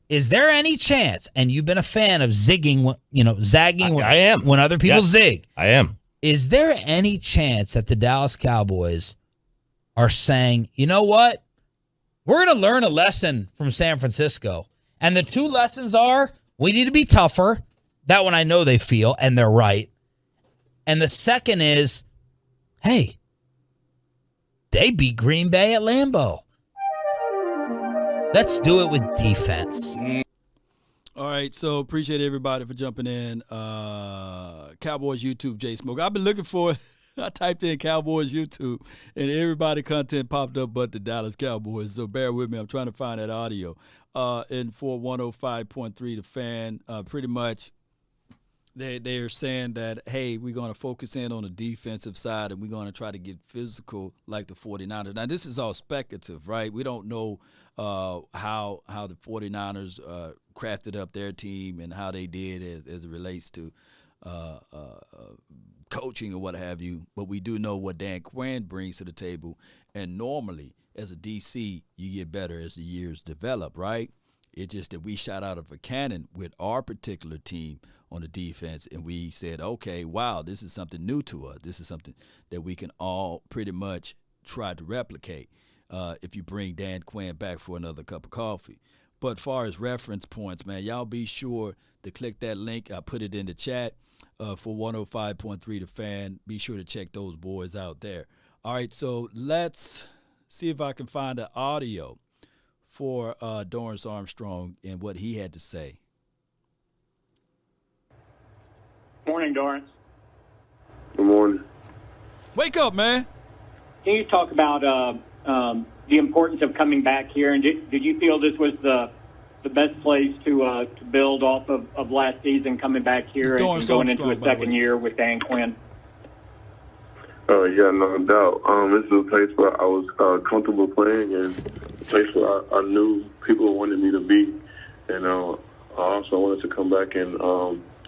[SPEAKER 6] is there any chance, and you've been a fan of zagging
[SPEAKER 7] I am.
[SPEAKER 6] when other people zig.
[SPEAKER 7] I am.
[SPEAKER 6] Is there any chance that the Dallas Cowboys are saying, you know what? We're going to learn a lesson from San Francisco. And the two lessons are, we need to be tougher. That one I know they feel, and they're right. And the second is, hey, they beat Green Bay at Lambeau. Let's do it with defense.
[SPEAKER 1] All right, so appreciate everybody for jumping in. Cowboys YouTube, Jay Smoke. I've been looking for it. I typed in Cowboys YouTube, and everybody content popped up but the Dallas Cowboys. So bear with me. I'm trying to find that audio. And for 105.3 The Fan, pretty much they are saying that, hey, we're going to focus in on the defensive side, and we're going to try to get physical like the 49ers. Now, this is all speculative, right? We don't know how the 49ers crafted up their team and how they did as it relates to coaching or what have you. But we do know what Dan Quinn brings to the table. And normally, as a DC, you get better as the years develop, right? It's just that we shot out of a cannon with our particular team on the defense, and we said, okay, wow, this is something new to us. This is something that we can all pretty much try to replicate if you bring Dan Quinn back for another cup of coffee. But far as reference points, man, y'all be sure to click that link. I put it in the chat for 105.3 The Fan. Be sure to check those boys out there. All right, so let's see if I can find the audio for Dorrance Armstrong and what he had to say.
[SPEAKER 8] Morning, Dorrance.
[SPEAKER 9] Good morning.
[SPEAKER 1] Wake up, man.
[SPEAKER 8] Can you talk about the importance of coming back here? And did you feel this was the best place to build off of last season, coming back here and going into a second year with Dan Quinn?
[SPEAKER 9] Yeah, no doubt. This is a place where I was comfortable playing, and a place where I knew people wanted me to be. And I also wanted to come back and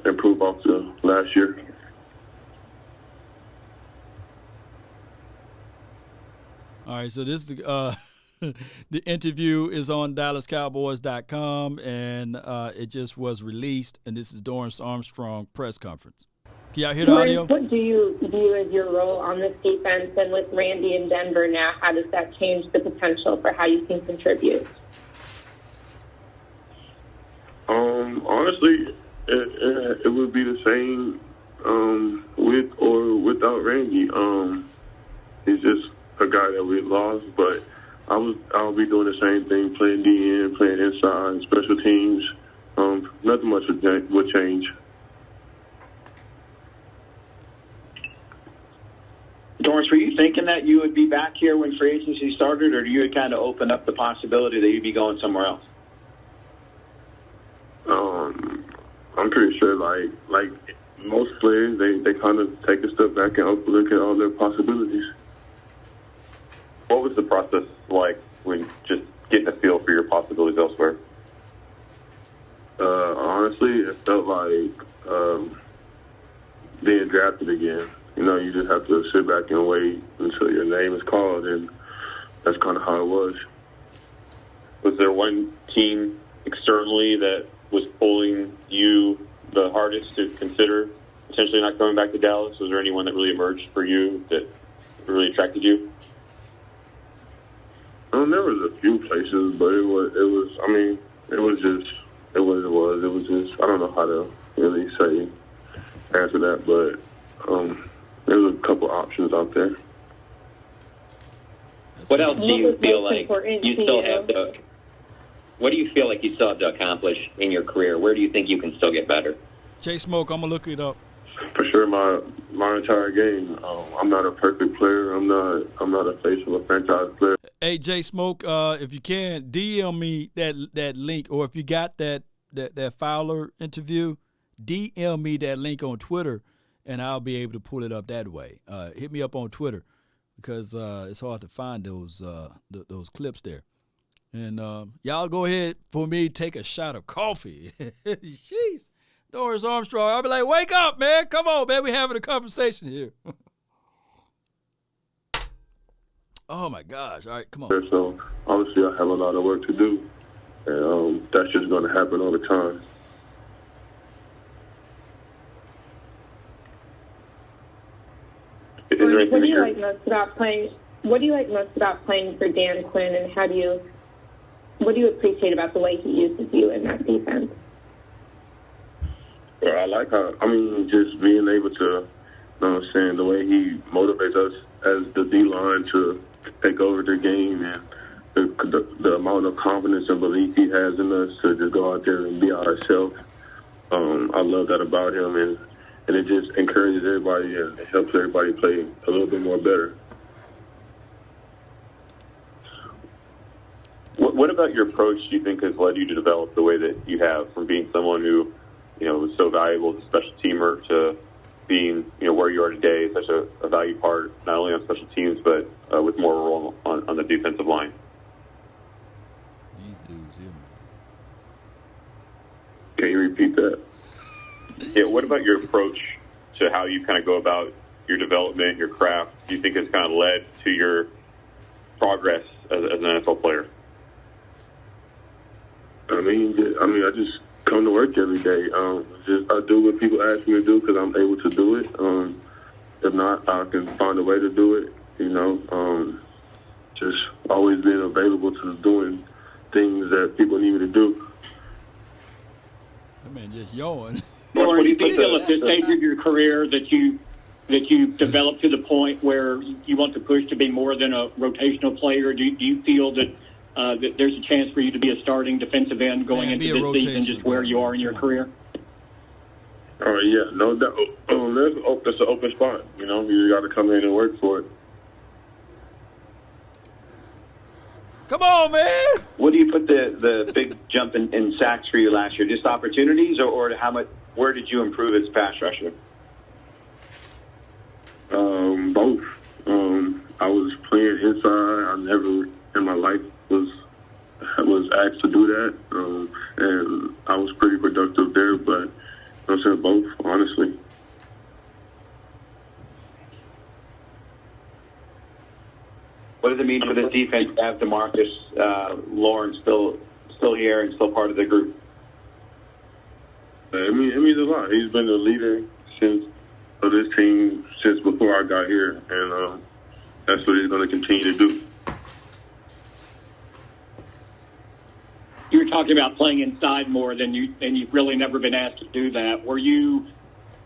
[SPEAKER 9] improve off the last year.
[SPEAKER 1] All right, so this is the interview is on DallasCowboys.com, and it just was released, and this is Dorrance Armstrong press conference. Can y'all hear the audio?
[SPEAKER 10] What do you view as your role on this defense, and with Randy in Denver now, how does that change the potential for how you can contribute?
[SPEAKER 9] Honestly, it would be the same with or without Randy. He's just a guy that we lost, but I'll be doing the same thing, playing DN, playing inside, special teams. Nothing much would change.
[SPEAKER 8] Dorrance, were you thinking that you would be back here when free agency started, or do you kind of open up the possibility that you'd be going somewhere else?
[SPEAKER 9] I'm pretty sure, like most players, they kind of take a step back and look at all their possibilities.
[SPEAKER 11] What was the process like when just getting a feel for your possibilities elsewhere?
[SPEAKER 9] Honestly, it felt like being drafted again. You know, you just have to sit back and wait until your name is called, and that's kind of how it was.
[SPEAKER 11] Was there one team externally that was pulling you the hardest to consider potentially not coming back to Dallas? Was there anyone that really emerged for you that really attracted you?
[SPEAKER 9] There was a few places, but it was just, I don't know how to really answer that, but there's a couple options out there.
[SPEAKER 12] What else do you feel like you still have to? What do you feel like you still have to accomplish in your career? Where do you think you can still get better?
[SPEAKER 1] Jay Smoke, I'm gonna look it up.
[SPEAKER 9] For sure, my entire game. I'm not a perfect player. I'm not a face of a franchise player.
[SPEAKER 1] Hey, Jay Smoke, if you can, DM me that link, or if you got that Fowler interview, DM me that link on Twitter, and I'll be able to pull it up that way. Hit me up on Twitter because it's hard to find those clips there. And y'all go ahead for me, take a shot of coffee. Jeez. Doris Armstrong, I'll be like, wake up, man. Come on, man. We're having a conversation here. Oh, my gosh. All right, come on.
[SPEAKER 9] So, obviously, I have a lot of work to do. And that's just going to happen all the time.
[SPEAKER 10] What do you like most about playing? What do you like most about playing for Dan Quinn, and what do you appreciate about the way he uses you in that defense?
[SPEAKER 9] Well, I like just being able to, you know what I'm saying, the way he motivates us as the D-line to take over the game, and the amount of confidence and belief he has in us to just go out there and be ourselves. I love that about him, and it just encourages everybody and it helps everybody play a little bit more better.
[SPEAKER 11] What about your approach do you think has led you to develop the way that you have, from being someone who, was so valuable as a special teamer to being, where you are today, such a value part, not only on special teams, but with more of a role on the defensive line?
[SPEAKER 1] These dudes here, man.
[SPEAKER 9] Can you repeat that?
[SPEAKER 11] Yeah, what about your approach to how you kind of go about your development, your craft? Do you think it's kind of led to your progress as an NFL player?
[SPEAKER 9] I just come to work every day. I do what people ask me to do because I'm able to do it. If not, I can find a way to do it. Just always being available to doing things that people need me to do.
[SPEAKER 1] That man just yawned.
[SPEAKER 8] Or do you feel at this stage of your career that you've developed to the point where you want to push to be more than a rotational player? Do you feel that there's a chance for you to be a starting defensive end going into this season, just where you are in your career?
[SPEAKER 9] Oh, yeah, no doubt. That's an open spot. You got to come in and work for it.
[SPEAKER 1] Come on, man.
[SPEAKER 12] What do you put the big jump in sacks for you last year? Just opportunities, or how much? Where did you improve as a pass rusher?
[SPEAKER 9] Both. I was playing inside. I never in my life was asked to do that, and I was pretty productive there. But I said both, honestly.
[SPEAKER 12] What does it mean for this defense to have DeMarcus Lawrence still here and still part of the group?
[SPEAKER 9] It means a lot. He's been the leader of this team since before I got here, and that's what he's going to continue to do.
[SPEAKER 8] You were talking about playing inside more than you've really never been asked to do that. Were you?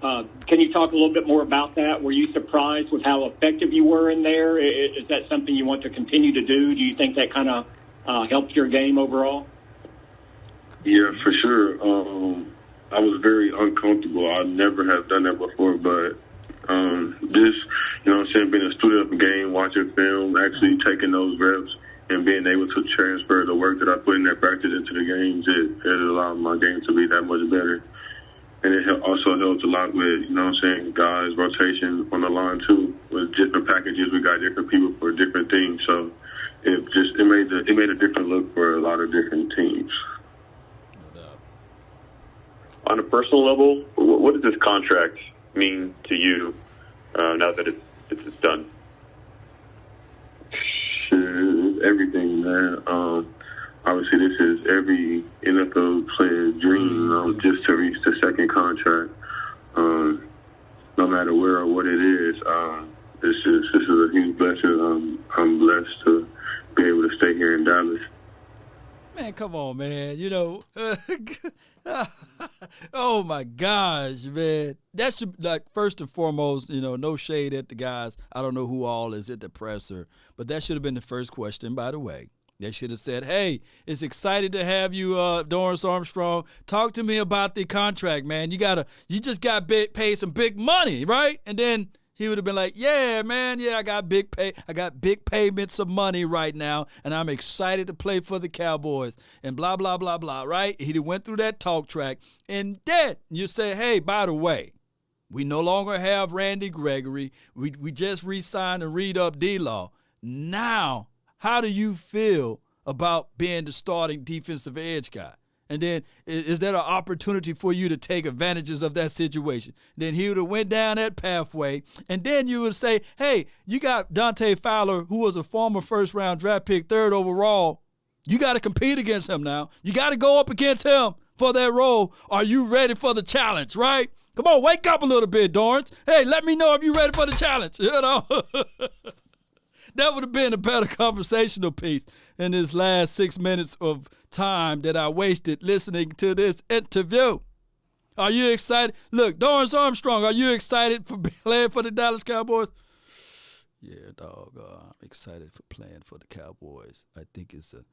[SPEAKER 8] Can you talk a little bit more about that? Were you surprised with how effective you were in there? Is that something you want to continue to do? Do you think that kind of helped your game overall?
[SPEAKER 9] Yeah, for sure. I was very uncomfortable. I never have done that before, but just, being a student of the game, watching film, actually taking those reps and being able to transfer the work that I put in that practice into the games, it allowed my game to be that much better. And it also helped a lot with, guys' rotation on the line too. With different packages, we got different people for different things. So it made a different look for a lot of different teams.
[SPEAKER 11] On a personal level, what does this contract mean to you now that it's done?
[SPEAKER 9] Everything, man. Obviously, this is every NFL player's dream, just to reach the second contract. No matter where or what it is, this is a huge blessing. I'm blessed to be able to stay here in Dallas.
[SPEAKER 1] Man, come on, man. Oh my gosh, man. That should, first and foremost, no shade at the guys. I don't know who all is at the presser, but that should have been the first question, by the way. They should have said, hey, it's excited to have you, Doris Armstrong. Talk to me about the contract, man. You just got paid some big money, right? And then He would have been like, yeah, man, I got big payments of money right now, and I'm excited to play for the Cowboys, and blah, blah, blah, blah, right? He went through that talk track, and then you say, hey, by the way, we no longer have Randy Gregory. We just re-signed and re-up D-Law. Now, how do you feel about being the starting defensive edge guy? And then is that an opportunity for you to take advantages of that situation? Then he would have went down that pathway, and then you would say, hey, you got Dante Fowler, who was a former first-round draft pick, 3rd overall. You got to compete against him now. You got to go up against him for that role. Are you ready for the challenge, right? Come on, wake up a little bit, Dorrance. Hey, let me know if you're ready for the challenge, you know? That would have been a better conversational piece in this last 6 minutes of time that I wasted listening to this interview. Are you excited? Look, Dorrance Armstrong, are you excited for playing for the Dallas Cowboys? Yeah, dog, I'm excited for playing for the Cowboys. I think it's an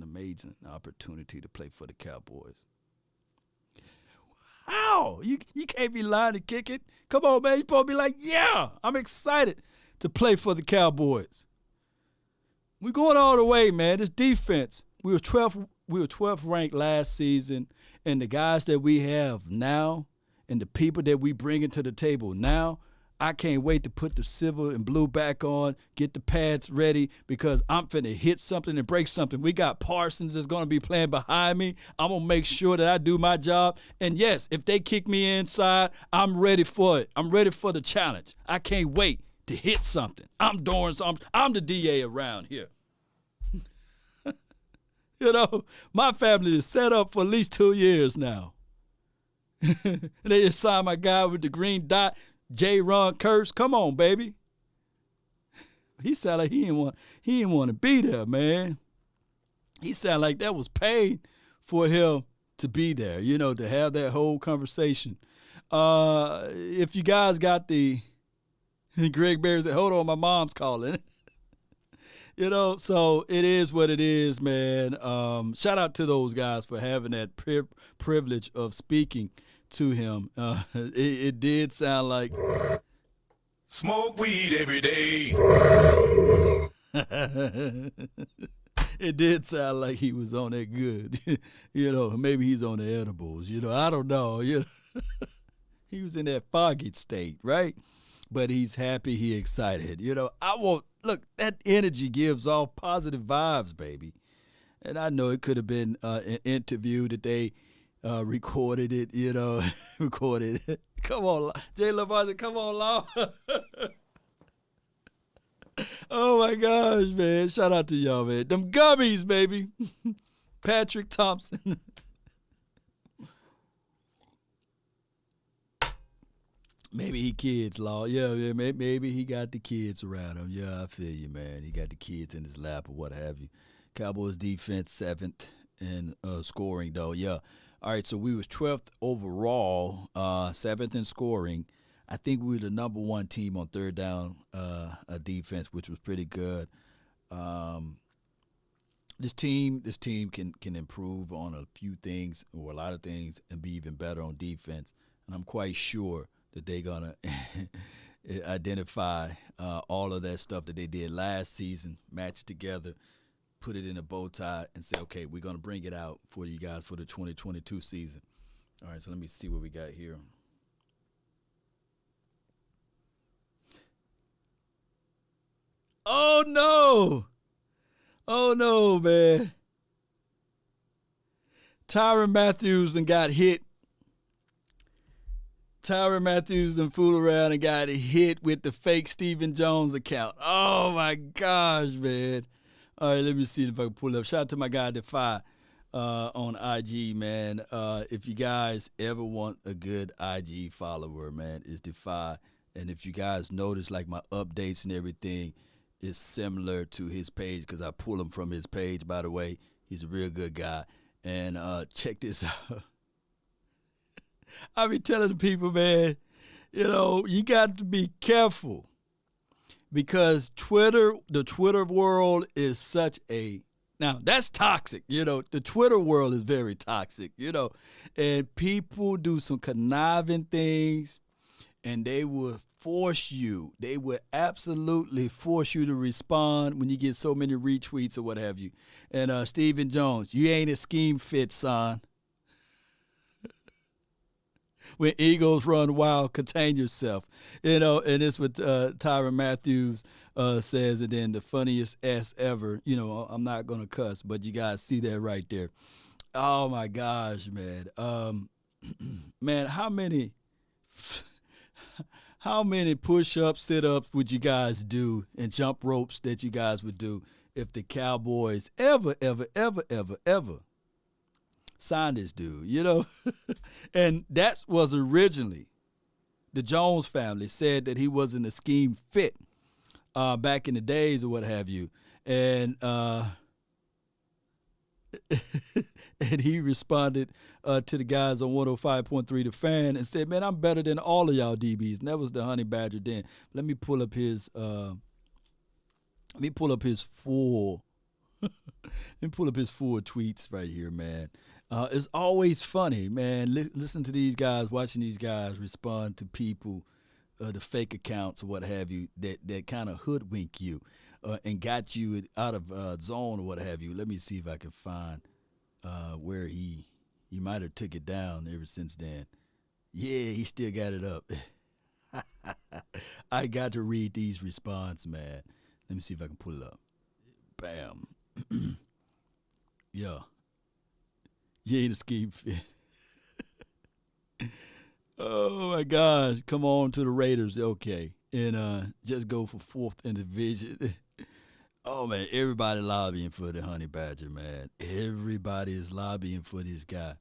[SPEAKER 1] amazing opportunity to play for the Cowboys. How? You can't be lying to kick it. Come on, man. You're supposed to be like, yeah, I'm excited to play for the Cowboys. We're going all the way, man. This defense, we were 12th ranked last season, and the guys that we have now and the people that we bring into the table now, I can't wait to put the silver and blue back on, get the pads ready, because I'm finna hit something and break something. We got Parsons that's going to be playing behind me. I'm going to make sure that I do my job. And, yes, if they kick me inside, I'm ready for it. I'm ready for the challenge. I can't wait to hit something. I'm Dorrance. I'm the DA around here. You know, my family is set up for at least 2 years now. They just signed my guy with the green dot, J. Ron Kurtz. Come on, baby. He sounded like he didn't want to be there, man. He sounded like that was paid for him to be there, you know, to have that whole conversation. If you guys got the Greg Berry said, hold on, my mom's calling. You know, so it is what it is, man. Shout out to those guys for having that privilege of speaking to him. It did sound like
[SPEAKER 13] smoke weed every day.
[SPEAKER 1] It did sound like he was on that good. You know, maybe he's on the edibles. You know, I don't know. You know, he was in that foggy state, right? But he's happy, he excited. You know, look, that energy gives off positive vibes, baby. And I know it could have been an interview that they recorded it, you know, recorded it. Come on, Jay Lamar said, come on, Law. Oh, my gosh, man. Shout out to y'all, man. Them gummies, baby. Patrick Thompson. Maybe he kids, Law. Yeah, maybe he got the kids around him. Yeah, I feel you, man. He got the kids in his lap or what have you. Cowboys defense 7th in scoring, though. Yeah. All right, so we was 12th overall, 7th in scoring. I think we were the number 1 team on third down defense, which was pretty good. This team can improve on a few things or a lot of things and be even better on defense. And I'm quite sure that they're going to identify all of that stuff that they did last season, match it together, put it in a bow tie, and say, okay, we're going to bring it out for you guys for the 2022 season. All right, so let me see what we got here. Oh, no. Oh, no, man. Tyrann Mathieu and got hit. Tyrann Mathieu and fooled around and got hit with the fake Stephen Jones account. Oh, my gosh, man. All right, let me see if I can pull it up. Shout out to my guy, Defy, on IG, man. If you guys ever want a good IG follower, man, it's Defy. And if you guys notice, like, my updates and everything is similar to his page because I pull him from his page, by the way. He's a real good guy. And check this out. I be telling the people, man, you know, you got to be careful because the Twitter world is such a, now that's toxic, you know, the Twitter world is very toxic, you know, and people do some conniving things and they will force you. They would absolutely force you to respond when you get so many retweets or what have you. And Stephen Jones, you ain't a scheme fit, son. When egos run wild, contain yourself. And it's what Tyrann Matthews says, and then the funniest S ever. I'm not going to cuss, but you guys see that right there. Oh, my gosh, man. Man, how many push-ups, sit-ups would you guys do and jump ropes that you guys would do if the Cowboys ever signed this dude, And that was originally the Jones family said that he wasn't a scheme fit back in the days or what have you. And and he responded to the guys on 105.3 The Fan and said, man, I'm better than all of y'all DBs. And that was the Honey Badger then. Let me pull up his full tweets right here, man. It's always funny, man. Listen to these guys, watching these guys respond to people, the fake accounts or what have you, that kind of hoodwink you and got you out of zone or what have you. Let me see if I can find where he might have took it down ever since then. Yeah, he still got it up. I got to read these responses, man. Let me see if I can pull it up. Bam. Yeah. You ain't a scheme fit. Oh, my gosh. Come on to the Raiders. Okay. And just go for fourth in the division. Oh, man. Everybody lobbying for the Honey Badger, man. Everybody is lobbying for this guy.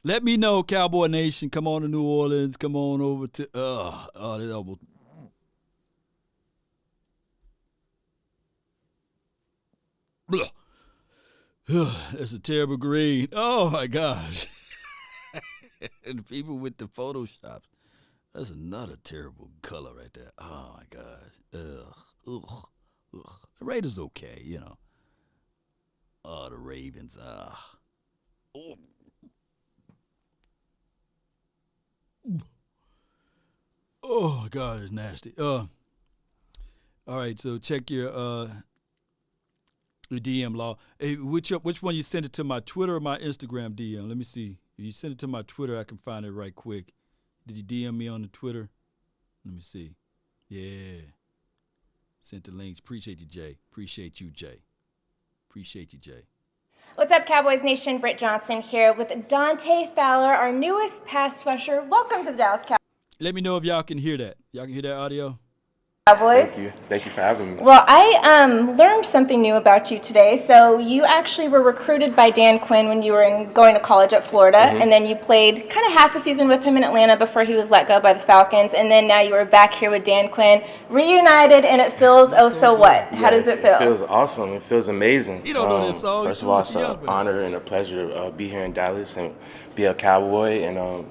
[SPEAKER 1] Let me know, Cowboy Nation. Come on to New Orleans. Come on over to that's almost. That's a terrible green. Oh my gosh. And the people with the Photoshops. That's another terrible color right there. Oh my gosh. Ugh. The Raiders okay, Oh, the Ravens. Oh. Oh God, it's nasty. All right, so check your DM law. Hey, which one you sent it to, my Twitter or my Instagram DM? Let me see. If you send it to my Twitter, I can find it right quick. Did you DM me on the Twitter? Let me see. Yeah. Sent the links. Appreciate you, Jay. Appreciate you, Jay.
[SPEAKER 14] What's up, Cowboys Nation? Britt Johnson here with Dante Fowler, our newest pass rusher. Welcome to the Dallas Cowboys.
[SPEAKER 1] Let me know if y'all can hear that. Y'all can hear that audio?
[SPEAKER 14] Cowboys.
[SPEAKER 15] Thank you for having me.
[SPEAKER 14] Well, I learned something new about you today. So you actually were recruited by Dan Quinn when you were going to college at Florida, and then you played kind of half a season with him in Atlanta before he was let go by the Falcons, and then now you are back here with Dan Quinn, reunited, and it feels so what? How does it feel?
[SPEAKER 15] It feels awesome. It feels amazing.
[SPEAKER 1] You don't know this song.
[SPEAKER 15] First of all, it's an honor and a pleasure to be here in Dallas and be a Cowboy, and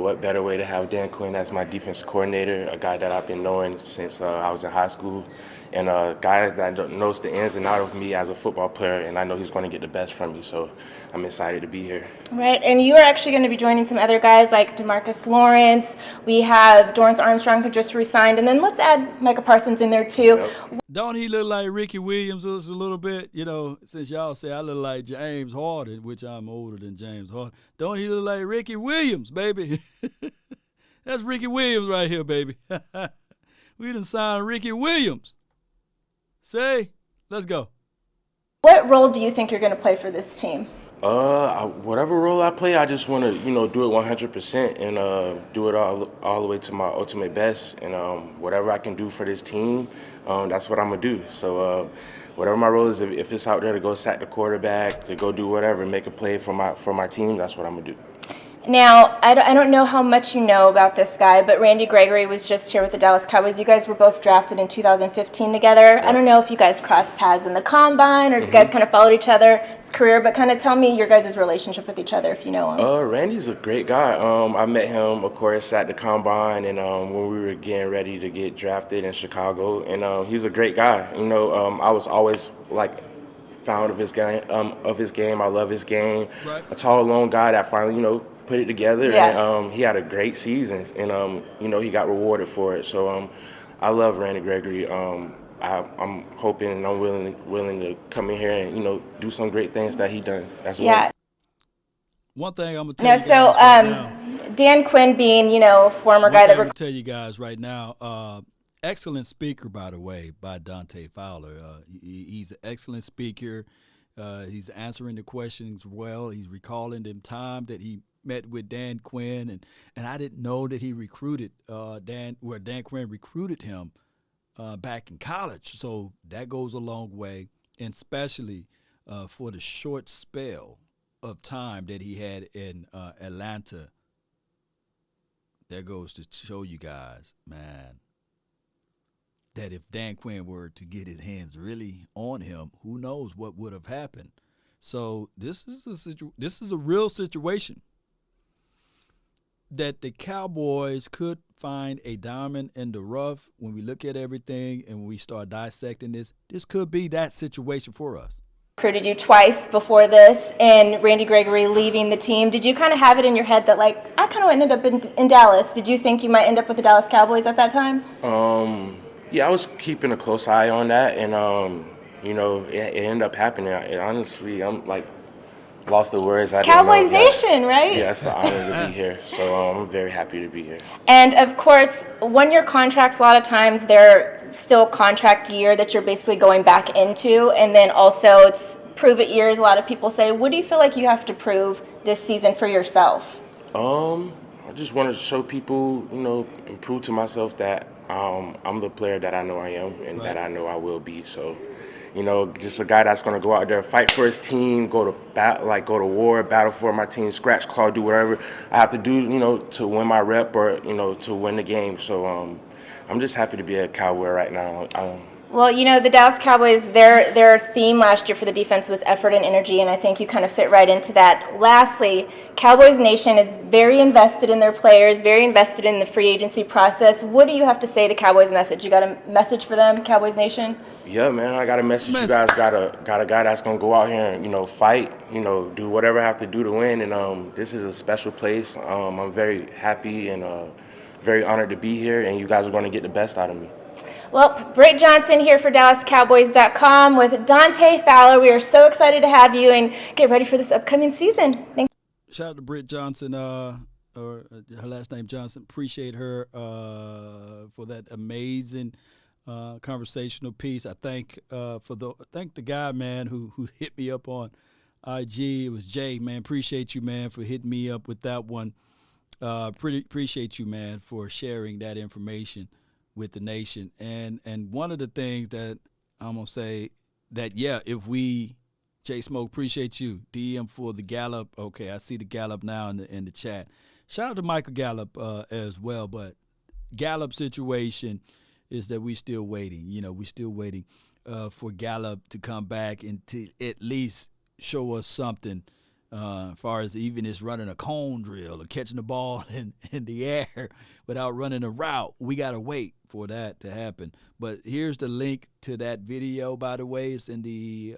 [SPEAKER 15] what better way to have Dan Quinn as my defense coordinator, a guy that I've been knowing since I was in high school, and a guy that knows the ins and outs of me as a football player, and I know he's going to get the best from me, so I'm excited to be here.
[SPEAKER 14] Right, and you are actually going to be joining some other guys like DeMarcus Lawrence. We have Dorrance Armstrong, who just re-signed, and then let's add Micah Parsons in there too.
[SPEAKER 15] Yep.
[SPEAKER 1] Don't he look like Ricky Williams just a little bit? Since y'all say I look like James Harden, which I'm older than James Harden. Don't he look like Ricky Williams, baby? That's Ricky Williams right here, baby. We done signed Ricky Williams. Say, let's go.
[SPEAKER 14] What role do you think you're going to play for this team?
[SPEAKER 15] Whatever role I play, I just want to, do it 100% and do it all the way to my ultimate best. And whatever I can do for this team, that's what I'm gonna do. So whatever my role is, if it's out there to go sack the quarterback, to go do whatever, make a play for my team, that's what I'm gonna do.
[SPEAKER 14] Now, I don't know how much you know about this guy, but Randy Gregory was just here with the Dallas Cowboys. You guys were both drafted in 2015 together. I don't know if you guys crossed paths in the combine or if you guys kind of followed each other's career, but kind of tell me your guys' relationship with each other if you know him.
[SPEAKER 15] Randy's a great guy. I met him, of course, at the combine and when we were getting ready to get drafted in Chicago, and he's a great guy. I was always fond of his game. I love his game. Right. A tall, lone guy that finally, put it together.
[SPEAKER 14] Yeah.
[SPEAKER 15] And he had a great season, and he got rewarded for it. So I love Randy Gregory. I'm hoping and I'm willing to come in here and do some great things that he done as well.
[SPEAKER 14] Yeah.
[SPEAKER 1] One thing I'm gonna tell you guys right now,
[SPEAKER 14] Dan Quinn being a former guy that.
[SPEAKER 1] I'm gonna tell you guys right now. Excellent speaker, by the way, by Dante Fowler. He's an excellent speaker. He's answering the questions well. He's recalling the time that he met with Dan Quinn, and I didn't know that he recruited Dan Quinn recruited him back in college. So that goes a long way, and especially for the short spell of time that he had in Atlanta. There goes to show you guys, man, that if Dan Quinn were to get his hands really on him, who knows what would have happened. So this is a real situation that the Cowboys could find a diamond in the rough. When we look at everything and when we start dissecting this could be that situation for us.
[SPEAKER 14] Recruited you twice before this, and Randy Gregory leaving the team. Did you kind of have it in your head that, like, I kind of ended up in Dallas? Did you think you might end up with the Dallas Cowboys at that time?
[SPEAKER 15] Yeah, I was keeping a close eye on that, and it ended up happening. And honestly, I'm like lost the words.
[SPEAKER 14] Cowboys Nation, right?
[SPEAKER 15] Yeah, it's an honor to be here. So I'm very happy to be here.
[SPEAKER 14] And of course, 1-year contracts, a lot of times they're still contract year that you're basically going back into, and then also it's prove it years. A lot of people say, what do you feel like you have to prove this season for yourself?
[SPEAKER 15] I just wanted to show people, and prove to myself that I'm the player that I know I am and that I know I will be. So, just a guy that's going to go out there, fight for his team, go to war, battle for my team, scratch, claw, do whatever I have to do, to win my rep or, to win the game. So I'm just happy to be a Cowboy right now.
[SPEAKER 14] Well, the Dallas Cowboys, their theme last year for the defense was effort and energy, and I think you kind of fit right into that. Lastly, Cowboys Nation is very invested in their players, very invested in the free agency process. What do you have to say to Cowboys Message? You got a message for them, Cowboys Nation?
[SPEAKER 15] Yeah, man, I got a message. You guys got a guy that's going to go out here and, fight, do whatever I have to do to win, and this is a special place. I'm very happy and very honored to be here, and you guys are going to get the best out of me.
[SPEAKER 14] Well, Britt Johnson here for DallasCowboys.com with Dante Fowler. We are so excited to have you and get ready for this upcoming season.
[SPEAKER 1] Shout out to Britt Johnson, or her last name Johnson. Appreciate her for that amazing conversational piece. I thank the guy, man, who hit me up on IG. It was Jay, man. Appreciate you, man, for hitting me up with that one. Appreciate you, man, for sharing that information with the nation. And one of the things that I'm going to say that, if we, Jay Smoke, appreciate you. DM for the Gallup. Okay, I see the Gallup now in the chat. Shout out to Michael Gallup as well. But Gallup situation is that we still waiting. We still waiting for Gallup to come back and to at least show us something as far as even as running a cone drill or catching the ball in the air without running a route. We got to wait for that to happen. But here's the link to that video, by the way. It's in the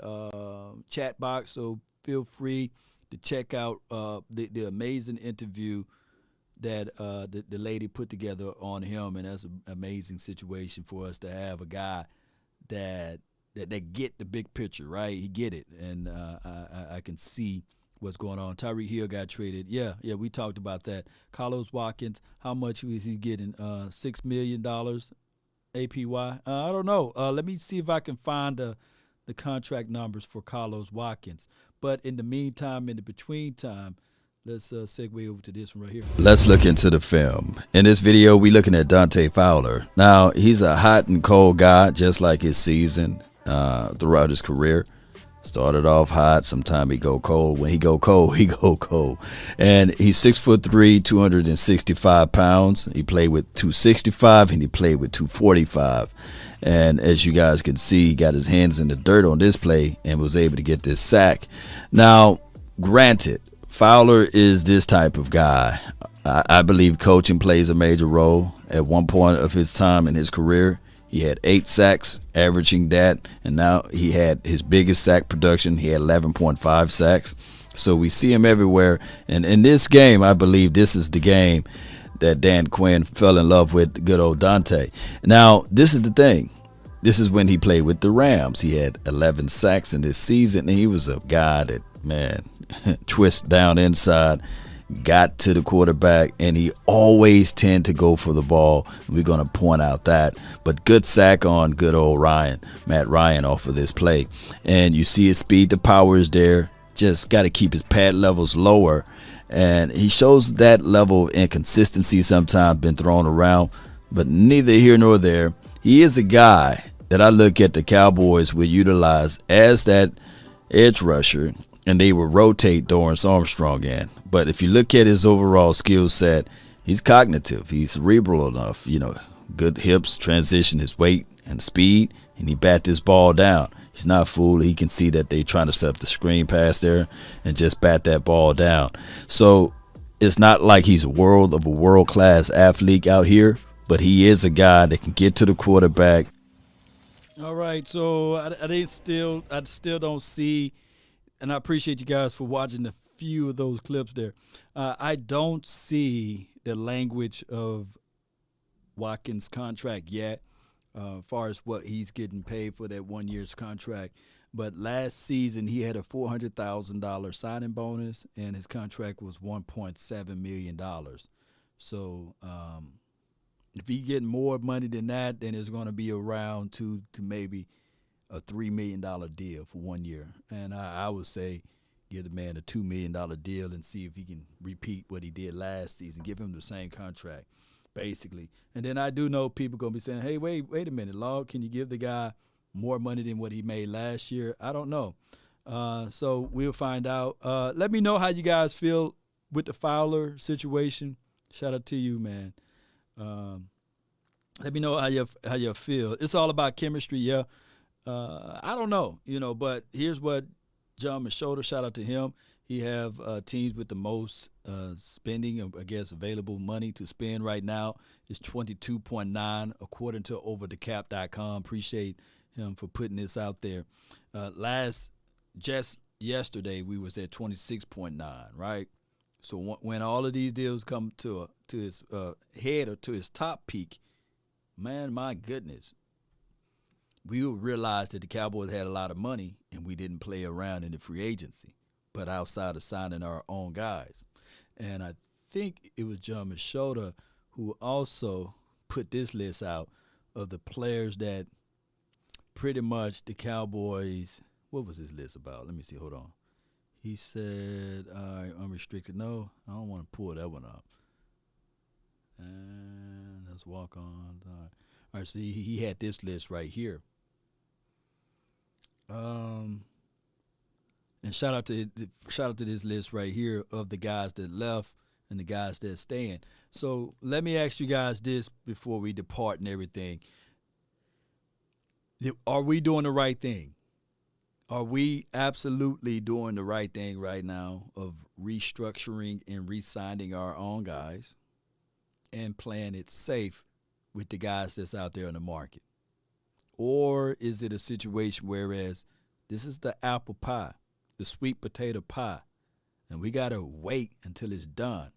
[SPEAKER 1] chat box, so feel free to check out the amazing interview that the lady put together on him, and that's an amazing situation for us to have a guy that get the big picture, right? He get it, and I can see what's going on. Tyreek Hill got traded. Yeah, we talked about that. Carlos Watkins, how much is he getting? $6 million APY? I don't know. Let me see if I can find the contract numbers for Carlos Watkins. But in the meantime, in the between time, let's segue over to this one right here. Let's look into the film. In this video, we're looking at Dante Fowler. Now, he's a hot and cold guy, just like his season throughout his career. Started off hot. Sometimes he go cold. When he go cold, he go cold. And he's 6'3", 265 pounds. He played with 265 and he played with 245. And as you guys can see, he got his hands in the dirt on this play and was able to get this sack. Now, granted, Fowler is this type of guy. I believe coaching plays a major role. At one point of his time in his career, he had 8 sacks, averaging that, and now he had his biggest sack production. He had 11.5 sacks. So we see him everywhere. And in this game, I believe this is the game that Dan Quinn fell in love with good old Dante. Now, this is the thing. This is when he played with the Rams. He had 11 sacks in this season, and he was a guy that, man, twist down inside, got to the quarterback, and he always tend to go for the ball. We're going to point out that. But good sack on good old Matt Ryan off of this play. And you see his speed, the power is there. Just got to keep his pad levels lower. And he shows that level of inconsistency sometimes been thrown around, but neither here nor there. He is a guy that I look at the Cowboys would utilize as that edge rusher, and they would rotate Dorrance Armstrong in. But if you look at his overall skill set, he's cognitive. He's cerebral enough, good hips, transition, his weight and speed, and he bat this ball down. He's not fooled. He can see that they're trying to set up the screen pass there and just bat that ball down. So it's not like he's a world-class athlete out here, but he is a guy that can get to the quarterback. All right, so I still don't see, and I appreciate you guys for watching a few of those clips there. I don't see the language of Watkins' contract yet. As far as what he's getting paid for that 1 year's contract. But last season, he had a $400,000 signing bonus, and his contract was $1.7 million. So if he get more money than that, then it's going to be around to maybe a $3 million deal for 1 year. And I would say give the man a $2 million deal and see if he can repeat what he did last season. Give him the same contract. Basically. And then I do know people going to be saying, hey, wait a minute, Log, can you give the guy more money than what he made last year? I don't know. So we'll find out. Let me know how you guys feel with the Fowler situation. Shout out to you, man. Let me know how you feel. It's all about chemistry, yeah. I don't know, but here's what John Machota, shout out to him. He have teams with the most spending, available money to spend right now is 22.9 according to overthecap.com. Appreciate him for putting this out there. Just yesterday we was at 26.9, right? So when all of these deals come to his head or to his top peak, man, my goodness, we will realize that the Cowboys had a lot of money and we didn't play around in the free agency, but outside of signing our own guys. And I think it was John Machota who also put this list out of the players that pretty much the Cowboys, what was his list about? Let me see, hold on. He said, all right, unrestricted. No, I don't want to pull that one up. And let's walk on. All right, see, he had this list right here. And shout out to this list right here of the guys that left and the guys that staying. So let me ask you guys this before we depart and everything. Are we doing the right thing? Are we absolutely doing the right thing right now of restructuring and re-signing our own guys and playing it safe with the guys that's out there in the market? Or is it a situation whereas this is the apple pie, the sweet potato pie, and we got to wait until it's done?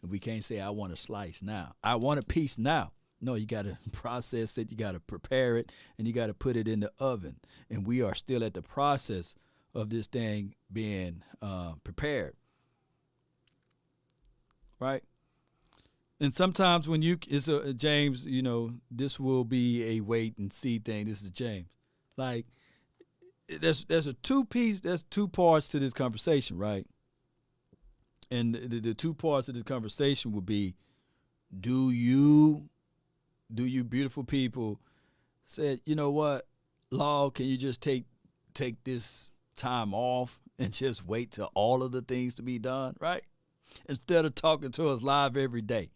[SPEAKER 1] And we can't say, I want a slice now. I want a piece now. No, you got to process it, you got to prepare it, and you got to put it in the oven. And we are still at the process of this thing being prepared, right? And sometimes when it's a James, this will be a wait and see thing. This is James. Like, there's two parts to this conversation, right? And the two parts of this conversation would be, do you beautiful people said, you know what, Law, can you just take this time off and just wait till all of the things to be done, right? Instead of talking to us live every day,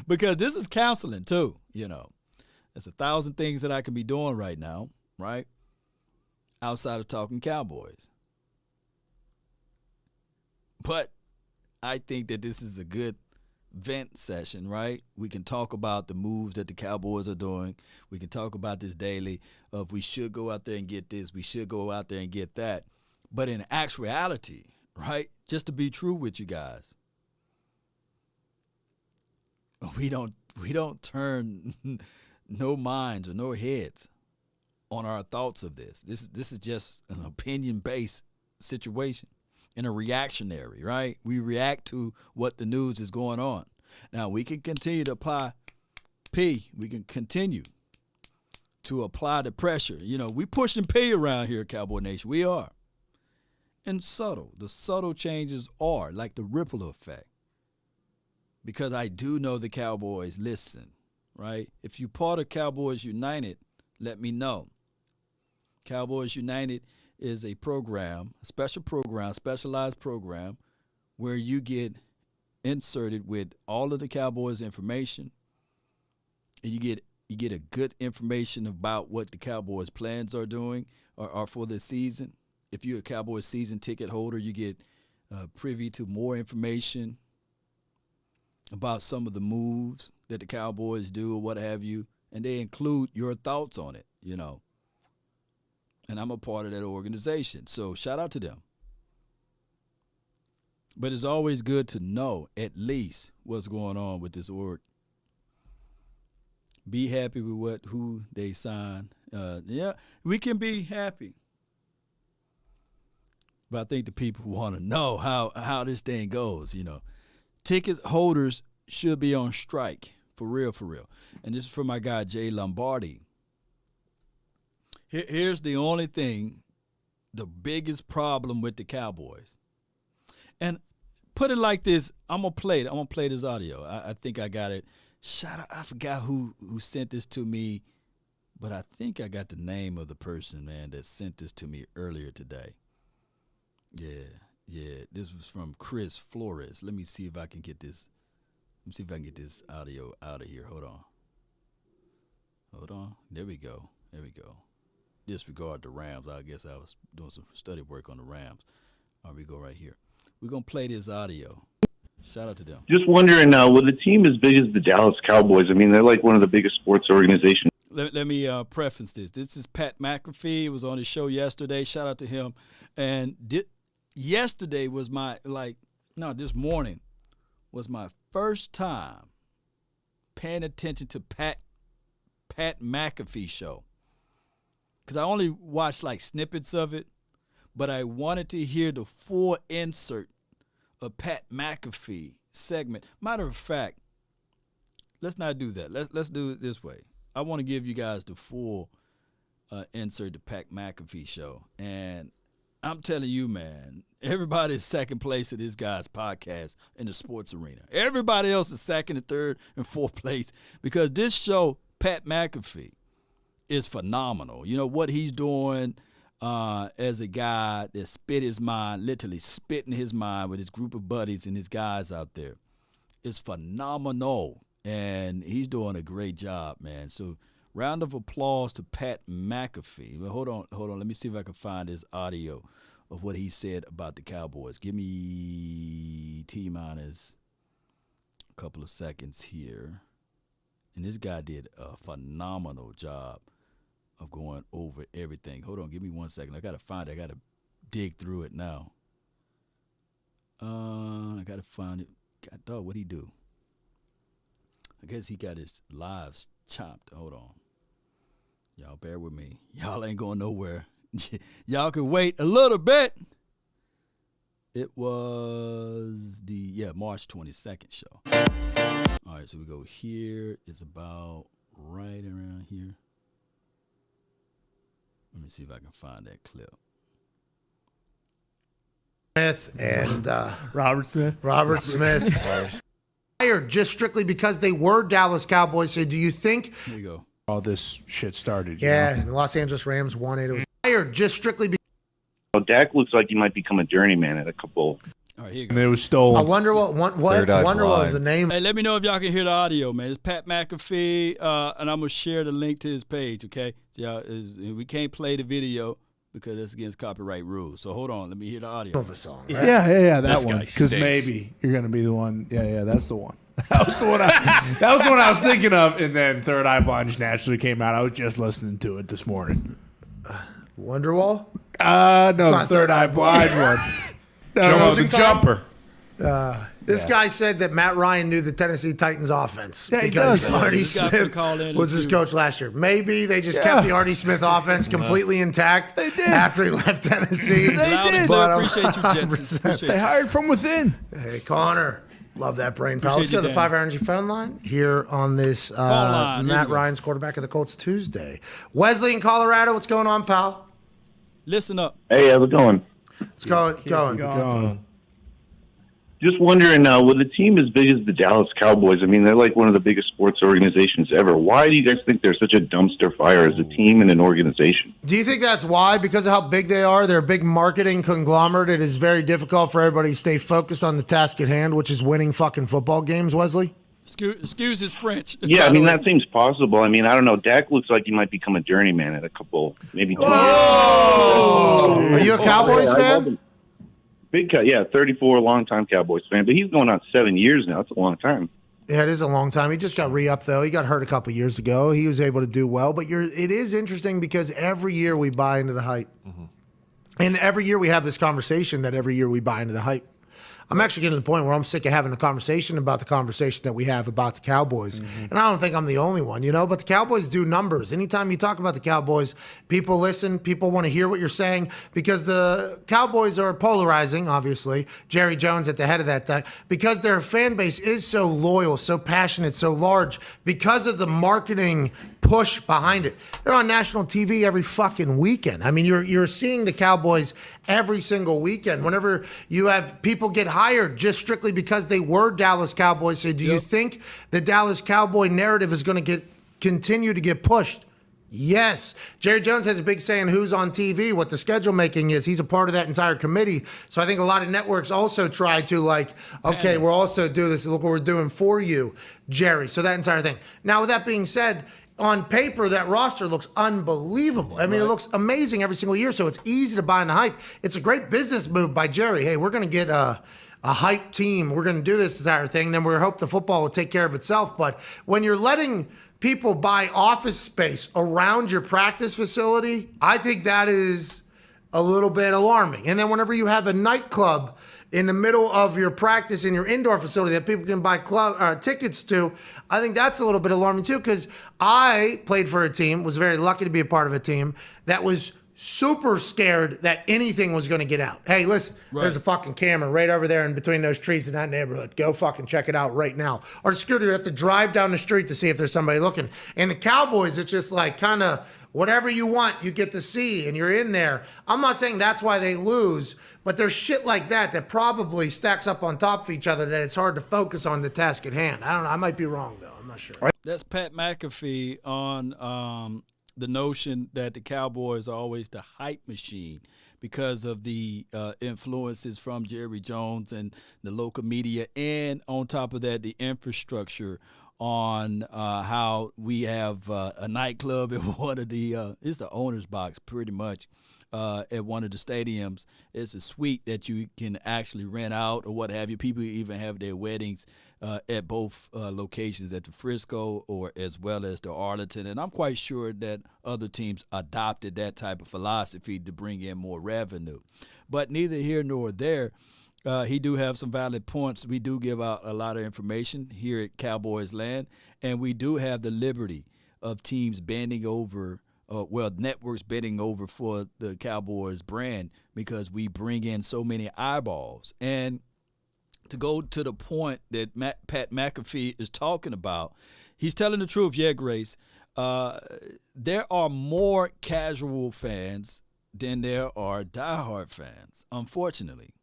[SPEAKER 1] because this is counseling too, There's 1,000 things that I can be doing right now, right? Outside of talking Cowboys. But I think that this is a good vent session, right? We can talk about the moves that the Cowboys are doing. We can talk about this daily of we should go out there and get this. We should go out there and get that. But in actuality, right? Just to be true with you guys. We don't turn no minds or no heads on our thoughts of this. This is just an opinion-based situation and a reactionary, right? We react to what the news is going on. Now, we can continue to apply P. We can continue to apply the pressure. You know, we pushing P around here, Cowboy Nation. We are. And the subtle changes are like the ripple effect. Because I do know the Cowboys listen, right? If you're part of Cowboys United, let me know. Cowboys United is a program, a specialized program, where you get inserted with all of the Cowboys information, and you get a good information about what the Cowboys plans are doing or are for the season. If you're a Cowboys season ticket holder, you get privy to more information about some of the moves that the Cowboys do or what have you, and they include your thoughts on it, you know. And I'm a part of that organization, so shout out to them. But it's always good to know at least what's going on with this org. Be happy with who they sign. Yeah, we can be happy. But I think the people want to know how this thing goes, you know. Ticket holders should be on strike, for real. And this is from my guy, Jay Lombardi. Here's the only thing, the biggest problem with the Cowboys. And put it like this, I'm going to play it. I'm going to play this audio. I think I got it. Shout out, I forgot who sent this to me, but I think I got the name of the person, man, that sent this to me earlier today. Yeah, this was from Chris Flores. Let me see if I can get this. Let me see if I can get this audio out of here. Hold on. There we go. Disregard the Rams. I guess I was doing some study work on the Rams. All right, we go right here. We're going to play this audio. Shout out to them.
[SPEAKER 16] Just wondering, with a team as big as the Dallas Cowboys, I mean, they're like one of the biggest sports organizations.
[SPEAKER 1] Let me preface this. This is Pat McAfee. He was on his show yesterday. Shout out to him. And yesterday was this morning was my first time paying attention to Pat McAfee show. Because I only watched like snippets of it, but I wanted to hear the full insert of Pat McAfee segment. Matter of fact, let's not do that. Let's do it this way. I want to give you guys the full insert to Pat McAfee show. And I'm telling you, man, everybody's second place at this guy's podcast in the sports arena. Everybody else is second and third and fourth place because this show, Pat McAfee, is phenomenal. You know what he's doing as a guy that literally spitting his mind with his group of buddies and his guys out there is phenomenal. And he's doing a great job, man. So round of applause to Pat McAfee. But hold on. Let me see if I can find his audio of what he said about the Cowboys. Give me T-minus a couple of seconds here. And this guy did a phenomenal job of going over everything. Hold on. Give me 1 second. I got to find it. I got to dig through it now. I got to find it. God, dog, what'd he do? I guess he got his lives chopped. Hold on. Y'all bear with me. Y'all ain't going nowhere. Y'all can wait a little bit. It was the March 22nd show. All right, so we go here. It's about right around here. Let me see if I can find that clip.
[SPEAKER 17] Smith and
[SPEAKER 18] Robert Smith.
[SPEAKER 17] Fired just strictly because they were Dallas Cowboys. So do you think
[SPEAKER 1] Here you go.
[SPEAKER 18] All this shit started.
[SPEAKER 17] and the Los Angeles Rams won it. It was fired just strictly because
[SPEAKER 16] Dak looks like he might become a journeyman at a couple.
[SPEAKER 1] All right, here you
[SPEAKER 18] And
[SPEAKER 1] go.
[SPEAKER 18] it was stolen.
[SPEAKER 17] I wonder what was the name.
[SPEAKER 1] Hey, let me know if y'all can hear the audio, man. It's Pat McAfee, and I'm going to share the link to his page, okay? We can't play the video because that's against copyright rules. So hold on. Let me hear the audio.
[SPEAKER 17] Of a song, right?
[SPEAKER 18] Yeah, that
[SPEAKER 19] This
[SPEAKER 18] one.
[SPEAKER 19] guy
[SPEAKER 18] Because
[SPEAKER 19] stinks.
[SPEAKER 18] maybe you're gonna be the one. Yeah, that's the one. That was the one. That was the one I was thinking of. And then Third Eye Blind just naturally came out. I was just listening to it this morning.
[SPEAKER 17] Wonderwall?
[SPEAKER 18] No, the
[SPEAKER 17] not
[SPEAKER 18] Third Eye Blind one. No, the jumper.
[SPEAKER 17] This guy said that Matt Ryan knew the Tennessee Titans offense
[SPEAKER 18] Yeah, he
[SPEAKER 17] because
[SPEAKER 18] does.
[SPEAKER 17] Artie
[SPEAKER 1] This guy
[SPEAKER 17] Smith
[SPEAKER 1] call in
[SPEAKER 17] was his coach last year. Maybe they just kept the Artie Smith offense completely intact after he left Tennessee.
[SPEAKER 18] They did.
[SPEAKER 17] But
[SPEAKER 1] Appreciate you, Jensen. Appreciate
[SPEAKER 18] They
[SPEAKER 1] you.
[SPEAKER 18] hired from within.
[SPEAKER 17] Hey, Connor. Love that brain power. Let's
[SPEAKER 1] Appreciate
[SPEAKER 17] go to
[SPEAKER 1] you,
[SPEAKER 17] the
[SPEAKER 1] Dan.
[SPEAKER 17] 5 Energy phone line here on this
[SPEAKER 1] line, here
[SPEAKER 17] Matt
[SPEAKER 1] we go.
[SPEAKER 17] Ryan's quarterback of the Colts Tuesday. Wesley in Colorado, what's going on, pal?
[SPEAKER 1] Listen up.
[SPEAKER 16] Hey, how's it going?
[SPEAKER 17] It's going.
[SPEAKER 16] Just wondering, with a team as big as the Dallas Cowboys, I mean, they're like one of the biggest sports organizations ever. Why do you guys think they're such a dumpster fire as a team and an organization?
[SPEAKER 17] Do you think that's why? Because of how big they are? They're a big marketing conglomerate. It is very difficult for everybody to stay focused on the task at hand, which is winning fucking football games, Wesley?
[SPEAKER 1] Excuse his French.
[SPEAKER 16] Yeah, I mean, that seems possible. I mean, I don't know. Dak looks like he might become a journeyman in a couple, maybe 2 years.
[SPEAKER 17] Are you a Cowboys fan?
[SPEAKER 16] Big cut, yeah, 34, long-time Cowboys fan. But he's going on 7 years now. That's a long time.
[SPEAKER 17] Yeah, it is a long time. He just got re-upped, though. He got hurt a couple years ago. He was able to do well. But it is interesting because every year we buy into the hype. And every year we have this conversation that every year we buy into the hype. I'm actually getting to the point where I'm sick of having the conversation about the conversation that we have about the Cowboys. And I don't think I'm the only one, but the Cowboys do numbers. Anytime you talk about the Cowboys, people listen, people want to hear what you're saying because the Cowboys are polarizing, obviously. Jerry Jones at the head of that time, because their fan base is so loyal, so passionate, so large, because of the marketing push behind it. They're on national TV every fucking weekend. I mean, you're seeing the Cowboys every single weekend. Whenever you have people get hired just strictly because they were Dallas Cowboys, so do you think the Dallas Cowboy narrative is going to continue to get pushed? Yes. Jerry Jones has a big say in who's on TV, what the schedule making is. He's a part of that entire committee. So I think a lot of networks also try to okay, we're also doing this. Look what we're doing for you, Jerry. So that entire thing. Now, with that being said, on paper, that roster looks unbelievable. I mean, it looks amazing every single year, so it's easy to buy in the hype. It's a great business move by Jerry. Hey, we're going to get a hype team. We're going to do this entire thing. Then we hope the football will take care of itself. But when you're letting people buy office space around your practice facility, I think that is a little bit alarming. And then whenever you have a nightclub in the middle of your practice in your indoor facility that people can buy tickets to, I think that's a little bit alarming too, because I played for a team, was very lucky to be a part of a team that was super scared that anything was going to get out. Hey, listen, there's a fucking camera right over there in between those trees in that neighborhood. Go fucking check it out right now. Or the security have to drive down the street to see if there's somebody looking. And the Cowboys, it's just like kind of whatever you want, you get to see, and you're in there. I'm not saying that's why they lose, but there's shit like that probably stacks up on top of each other that it's hard to focus on the task at hand. I don't know. I might be wrong, though. I'm not sure.
[SPEAKER 1] That's Pat McAfee on the notion that the Cowboys are always the hype machine because of the influences from Jerry Jones and the local media, and on top of that, the infrastructure on how we have a nightclub at one of the it's the owner's box pretty much at one of the stadiums. It's a suite that you can actually rent out or what have you. People even have their weddings at both locations, at the Frisco or as well as the Arlington. And I'm quite sure that other teams adopted that type of philosophy to bring in more revenue. But neither here nor there. He do have some valid points. We do give out a lot of information here at Cowboys Land, and we do have the liberty of teams bending over, networks bending over for the Cowboys brand because we bring in so many eyeballs. And to go to the point that Pat McAfee is talking about, he's telling the truth, Grace. There are more casual fans than there are diehard fans, unfortunately.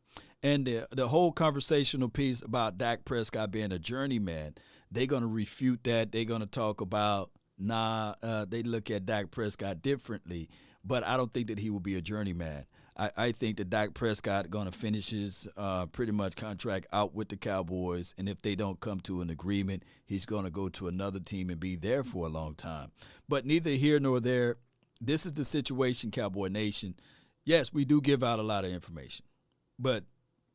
[SPEAKER 1] And the whole conversational piece about Dak Prescott being a journeyman, they're going to refute that. They're going to talk about, they look at Dak Prescott differently. But I don't think that he will be a journeyman. I think that Dak Prescott going to finish his pretty much contract out with the Cowboys. And if they don't come to an agreement, he's going to go to another team and be there for a long time. But neither here nor there. This is the situation, Cowboy Nation. Yes, we do give out a lot of information. But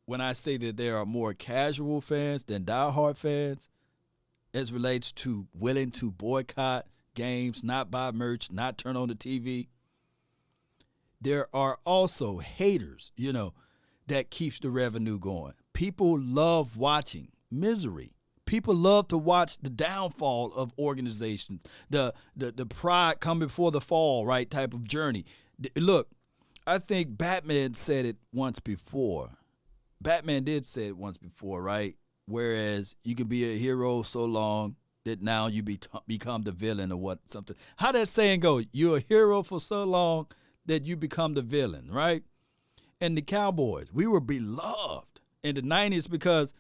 [SPEAKER 1] when I say that there are more casual fans than diehard fans, as relates to willing to boycott games, not buy merch, not turn on the TV, there are also haters, that keeps the revenue going. People love watching misery. People love to watch the downfall of organizations, the pride come before the fall, right, type of journey. Look, I think Batman said it once before. Batman did say it once before, right? Whereas you can be a hero so long that now you become the villain or what something. How that saying go? You're a hero for so long that you become the villain, right? And the Cowboys, we were beloved in the 90s because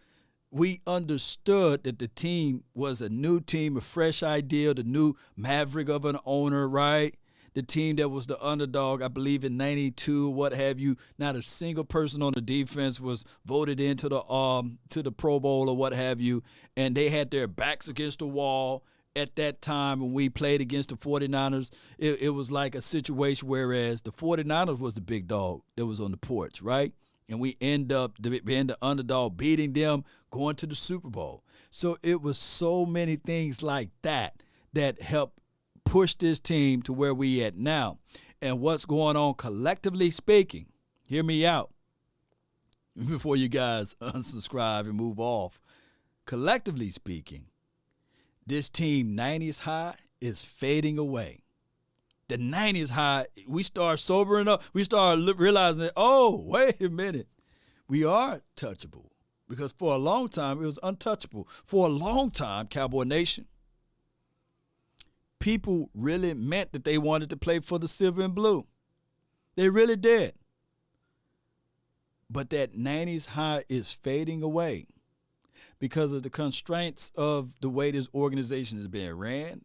[SPEAKER 1] we understood that the team was a new team, a fresh idea, the new maverick of an owner, right? The team that was the underdog, I believe in 92, what have you. Not a single person on the defense was voted into the Pro Bowl or what have you. And they had their backs against the wall at that time when we played against the 49ers. It was like a situation whereas the 49ers was the big dog that was on the porch, right? And we end up being the underdog, beating them, going to the Super Bowl. So it was so many things like that that helped push this team to where we at now. And what's going on collectively speaking, hear me out before you guys unsubscribe and move off. Collectively speaking, this team 90s high is fading away. The 90s high, we start sobering up. We start realizing that, oh, wait a minute. We are touchable. Because for a long time, it was untouchable. For a long time, Cowboy Nation, people really meant that they wanted to play for the silver and blue. They really did. But that 90s high is fading away because of the constraints of the way this organization is being ran.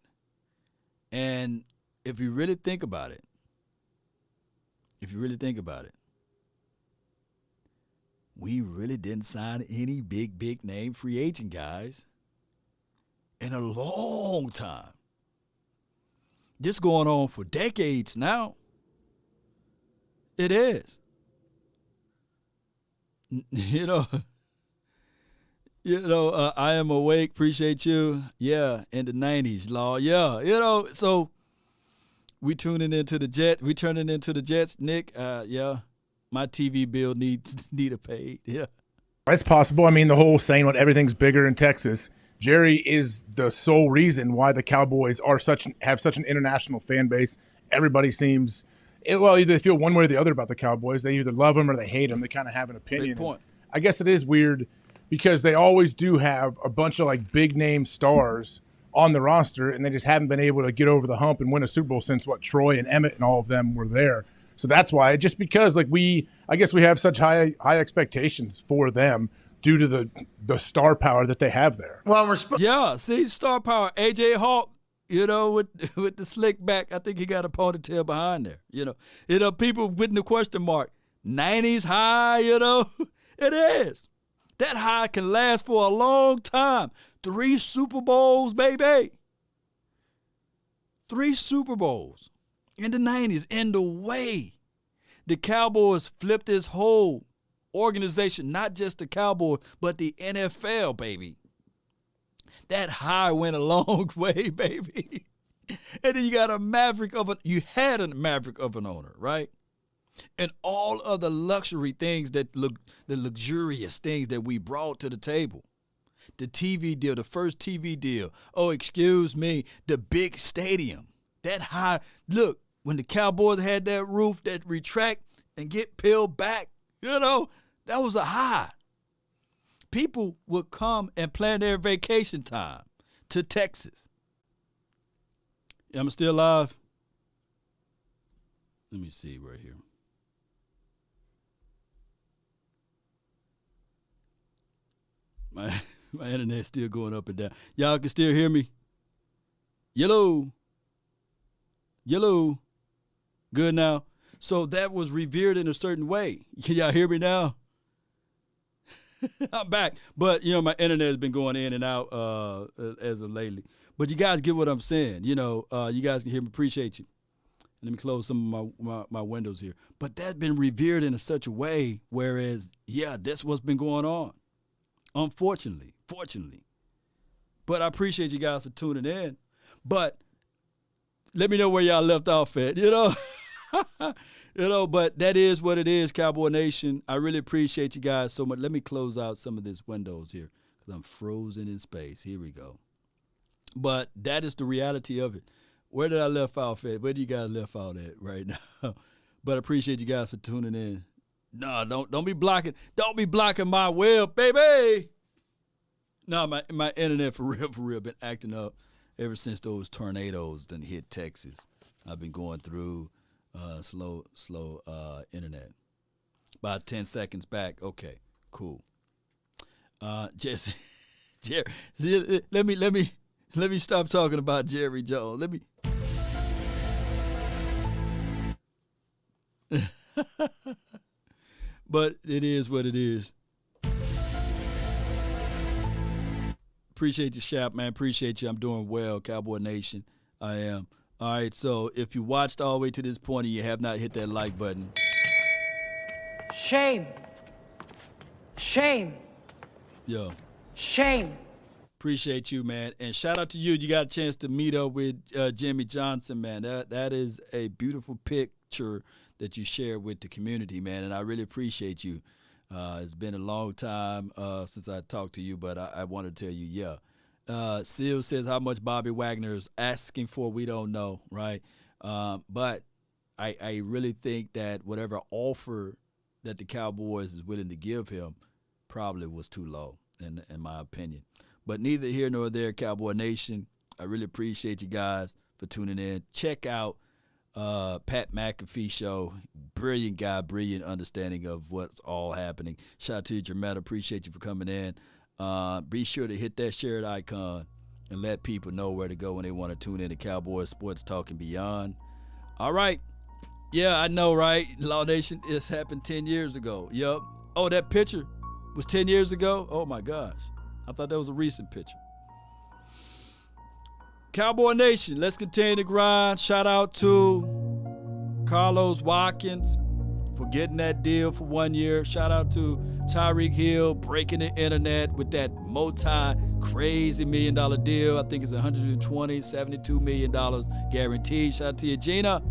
[SPEAKER 1] And if you really think about it, we really didn't sign any big name free agent guys in a long time. This going on for decades now. It is. I am awake. Appreciate you. Yeah, in the 90s, Law. Yeah, so we tuning into the Jets. We turning into the Jets, Nick. Yeah, my TV bill need a paid. Yeah,
[SPEAKER 19] it's possible. I mean, the whole saying what everything's bigger in Texas. Jerry is the sole reason why the Cowboys have such an international fan base. Everybody seems either they feel one way or the other about the Cowboys. They either love them or they hate them. They kind of have an opinion.
[SPEAKER 1] Big point.
[SPEAKER 19] I guess it is weird because they always do have a bunch of like big name stars on the roster, and they just haven't been able to get over the hump and win a Super Bowl since Troy and Emmett and all of them were there. So that's why, just because I guess we have such high expectations for them due to the star power that they have there.
[SPEAKER 17] Well,
[SPEAKER 1] see, star power. AJ Hawk, with the slick back, I think he got a ponytail behind there. People with the question mark. 90s high, it is. That high can last for a long time. 3 Super Bowls, baby. 3 Super Bowls in the 90s. And the way the Cowboys flipped this whole organization, not just the Cowboys, but the NFL, baby. That high went a long way, baby. And then you got a maverick of you had a maverick of an owner, right? And all of the luxury things the luxurious things that we brought to the table. The TV deal, the first TV deal. Oh, excuse me, the big stadium. That high, look, when the Cowboys had that roof that retract and get peeled back, that was a high. People would come and plan their vacation time to Texas. Am I still alive? Let me see right here. My internet's still going up and down. Y'all can still hear me? Yellow. Good now. So that was revered in a certain way. Can y'all hear me now? I'm back. But, my internet has been going in and out as of lately. But you guys get what I'm saying. You guys can hear me. Appreciate you. Let me close some of my windows here. But that's been revered in such a way, whereas, that's what's been going on. Unfortunately, fortunately. But I appreciate you guys for tuning in. But let me know where y'all left off at, But that is what it is, Cowboy Nation. I really appreciate you guys so much. Let me close out some of these windows here because I'm frozen in space. Here we go. But that is the reality of it. Where did I left off at? Where do you guys left out at right now? But I appreciate you guys for tuning in. No, don't be blocking. Don't be blocking my web, baby. No, my internet for real been acting up ever since those tornadoes done hit Texas. I've been going through slow internet. About 10 seconds back. Okay, cool. Jesse, Jerry, let me stop talking about Jerry Jones. Let me. But it is what it is. Appreciate you, Shap, man. Appreciate you. I'm doing well, Cowboy Nation. I am. All right, so if you watched all the way to this point and you have not hit that like button.
[SPEAKER 2] Shame. Shame.
[SPEAKER 1] Yo.
[SPEAKER 2] Shame.
[SPEAKER 1] Appreciate you, man. And shout out to you. You got a chance to meet up with Jimmy Johnson, man. That is a beautiful picture that you shared with the community, man. And I really appreciate you. It's been a long time since I talked to you, but I want to tell you, yeah. Seal says how much Bobby Wagner is asking for, we don't know, right? But I really think that whatever offer that the Cowboys is willing to give him probably was too low, in my opinion. But neither here nor there, Cowboy Nation. I really appreciate you guys for tuning in. Check out Pat McAfee show. Brilliant guy, brilliant understanding of what's all happening. Shout out to you, Jermetta. Appreciate you for coming in. Be sure to hit that shared icon and let people know where to go when they want to tune in to Cowboys Sports Talk and Beyond. All right. Yeah, I know, right? Law Nation, it's happened 10 years ago. Yup. Oh, that picture was 10 years ago? Oh, my gosh. I thought that was a recent picture. Cowboy Nation, let's continue to grind. Shout out to Carlos Watkins for getting that deal for 1 year. Shout out to Tyreek Hill breaking the internet with that multi-crazy $1 million deal. I think it's $72 million guaranteed. Shout out to you, Gina.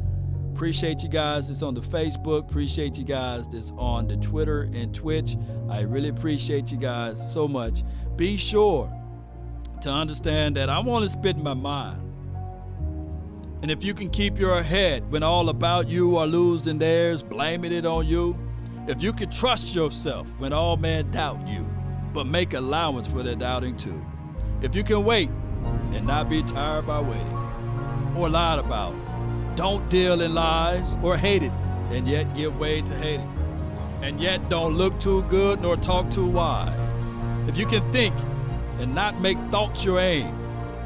[SPEAKER 1] Appreciate you guys that's on the Facebook. Appreciate you guys that's on the Twitter and Twitch. I really appreciate you guys so much. Be sure to understand that I'm only spitting my mind. And if you can keep your head when all about you are losing theirs, blaming it on you, if you can trust yourself when all men doubt you, but make allowance for their doubting too. If you can wait and not be tired by waiting or lied about, don't deal in lies or hate it and yet give way to hate it. And yet don't look too good nor talk too wise. If you can think and not make thoughts your aim,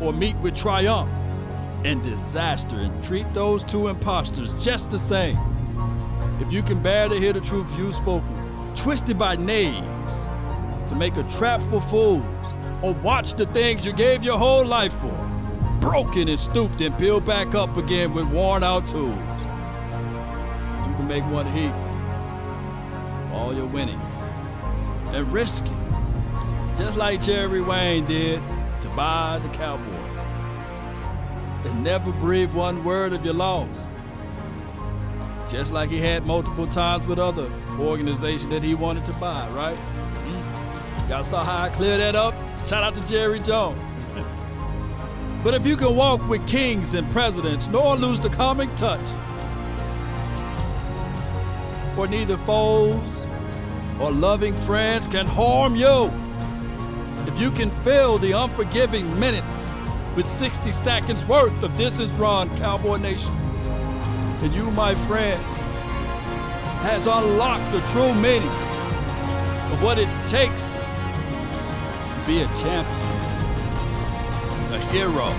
[SPEAKER 1] or meet with triumph and disaster and treat those two imposters just the same. If you can bear to hear the truth you've spoken, twisted by knaves to make a trap for fools, or watch the things you gave your whole life for, broken and stooped and built back up again with worn out tools. If you can make one heap of all your winnings and risk it, just like Jerry Wayne did to buy the Cowboys, and never breathe one word of your loss. Just like he had multiple times with other organizations that he wanted to buy, right? Y'all saw how I cleared that up? Shout out to Jerry Jones. But if you can walk with kings and presidents, nor lose the calming touch, for neither foes or loving friends can harm you. If you can fill the unforgiving minutes with 60 seconds worth of distance run, Cowboy Nation, then you, my friend, has unlocked the true meaning of what it takes to be a champion, a hero,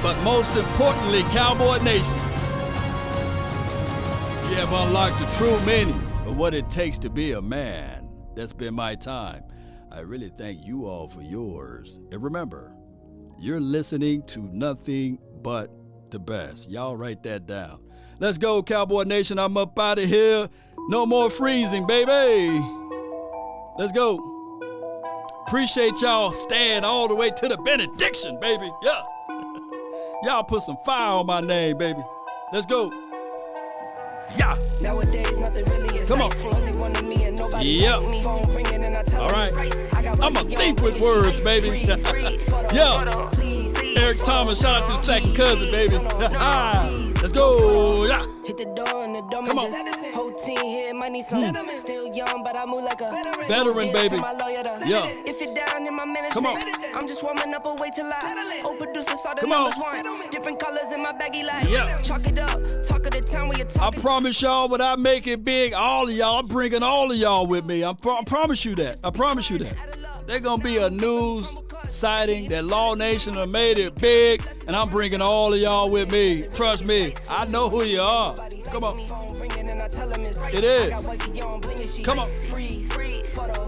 [SPEAKER 1] but most importantly, Cowboy Nation, you have unlocked the true meanings of what it takes to be a man. That's been my time. I really thank you all for yours. And remember, you're listening to nothing but the best. Y'all write that down. Let's go, Cowboy Nation. I'm up out of here. No more freezing, baby. Let's go. Appreciate y'all staying all the way to the benediction, baby. Yeah. Y'all put some fire on my name, baby. Let's go. Yeah.
[SPEAKER 20] Nowadays, nothing really is.
[SPEAKER 1] Come on.
[SPEAKER 20] Only one of me and nobody
[SPEAKER 1] Yep.
[SPEAKER 20] like me. Phone ringing and I tell
[SPEAKER 1] All right.
[SPEAKER 20] I got
[SPEAKER 1] I'm a thief with words, baby. Yeah. Eric Thomas, shout out to the second cousin, baby. Let's go. Yeah.
[SPEAKER 20] Hit the door and the dumb
[SPEAKER 1] Come on.
[SPEAKER 20] just whole team here might need some. Still young, but I move like a
[SPEAKER 1] Veteran, baby. Yeah.
[SPEAKER 20] If you're down in my management,
[SPEAKER 1] Come on.
[SPEAKER 20] I'm just warming up, wait till I old producer saw the
[SPEAKER 1] Come on.
[SPEAKER 20] numbers one. Different colors in my baggy light.
[SPEAKER 1] Yeah.
[SPEAKER 20] Chalk it up, talk of the town where you're
[SPEAKER 1] I
[SPEAKER 20] talking.
[SPEAKER 1] promise y'all, when I make it big, all of y'all, I'm bringing all of y'all with me. I promise you that. I promise you that. There's going to be a news sighting that Law Nation have made it big, and I'm bringing all of y'all with me. Trust me. I know who you are. Come on. It is. Come on.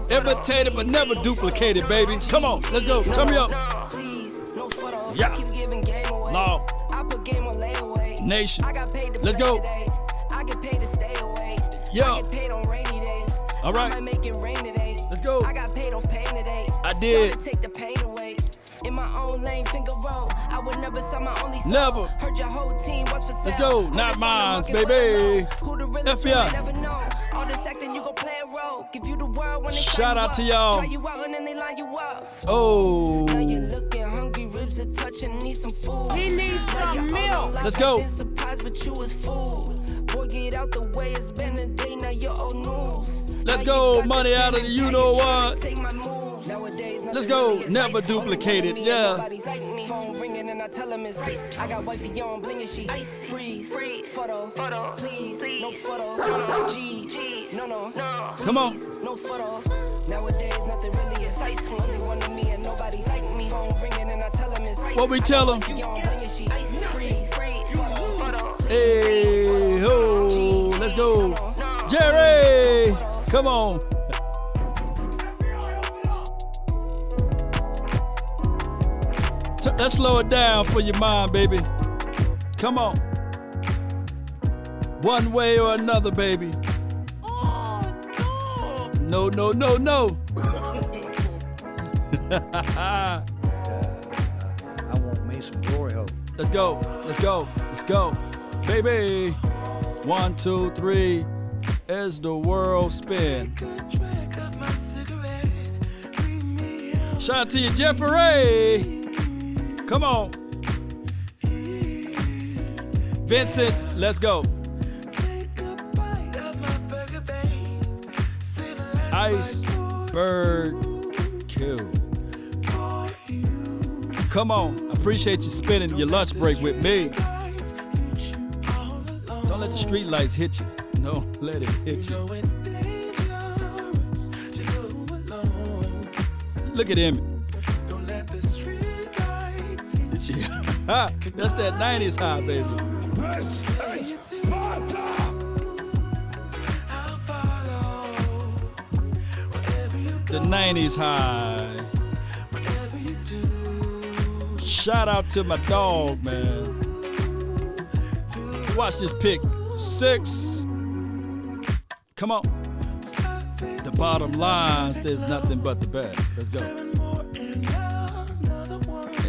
[SPEAKER 1] Imitated but never duplicated, baby. Come on. Let's go. Turn me up. Yeah. Law Nation. Let's go.
[SPEAKER 20] I get paid to stay away.
[SPEAKER 1] Yeah.
[SPEAKER 20] I get paid on rainy days.
[SPEAKER 1] All right.
[SPEAKER 20] I might make it rain today.
[SPEAKER 1] Let's go.
[SPEAKER 20] I got paid off pain today.
[SPEAKER 1] I did.
[SPEAKER 20] Gotta take the pain away. In my own lane, finger roll. I would never sell my only soul.
[SPEAKER 1] Never.
[SPEAKER 20] Heard your whole team was for sale.
[SPEAKER 1] Let's go. Not mine, baby.
[SPEAKER 20] Who the realest
[SPEAKER 1] FBI.
[SPEAKER 20] one, never know. All this acting, you go play a role. Give you the world when they
[SPEAKER 1] Shout
[SPEAKER 20] try you
[SPEAKER 1] out to
[SPEAKER 20] up.
[SPEAKER 1] y'all.
[SPEAKER 20] Try you out and then they line you up.
[SPEAKER 1] Oh.
[SPEAKER 20] Now you're looking hungry, ribs are touching, need some food.
[SPEAKER 2] He needs some milk.
[SPEAKER 1] Let's go.
[SPEAKER 20] Surprised, but you was food. Boy, get out the way, it's been a day, now you're old news.
[SPEAKER 1] Let's go. Money out of the you know what.
[SPEAKER 20] Take my moves. Nowadays,
[SPEAKER 1] Let's go. Never duplicated. Yeah.
[SPEAKER 20] Phone ringing and I tell him it's ice. I got wifey on blingy, she freeze. Photo, please, no photos. G's, no.
[SPEAKER 1] Come on.
[SPEAKER 20] Please, no photos. Nowadays, nothing really is ice. Only one of me and nobody like me. Phone ringing and I tell him it's ice.
[SPEAKER 1] What we tell him?
[SPEAKER 20] Wifey on blingy, she freeze. Photo.
[SPEAKER 1] Hey, ho. Let's go. Jerry. Come on. Let's slow it down for your mind, baby. Come on. One way or another, baby. No. No.
[SPEAKER 21] I want me some glory hole.
[SPEAKER 1] Let's go. Baby. 1, 2, 3. As the world spins. Shout out to you, Jeffrey. Come on. Vincent, let's go. Iceberg Kill. Come on. I appreciate you spending your lunch break with me. Don't let the street lights hit you. No, let it hit you. Look at him. That's that 90s high, baby. The 90s high. Shout out to my dog, man. Watch this pick. 6. Come on. The bottom line says nothing but the best. Let's go.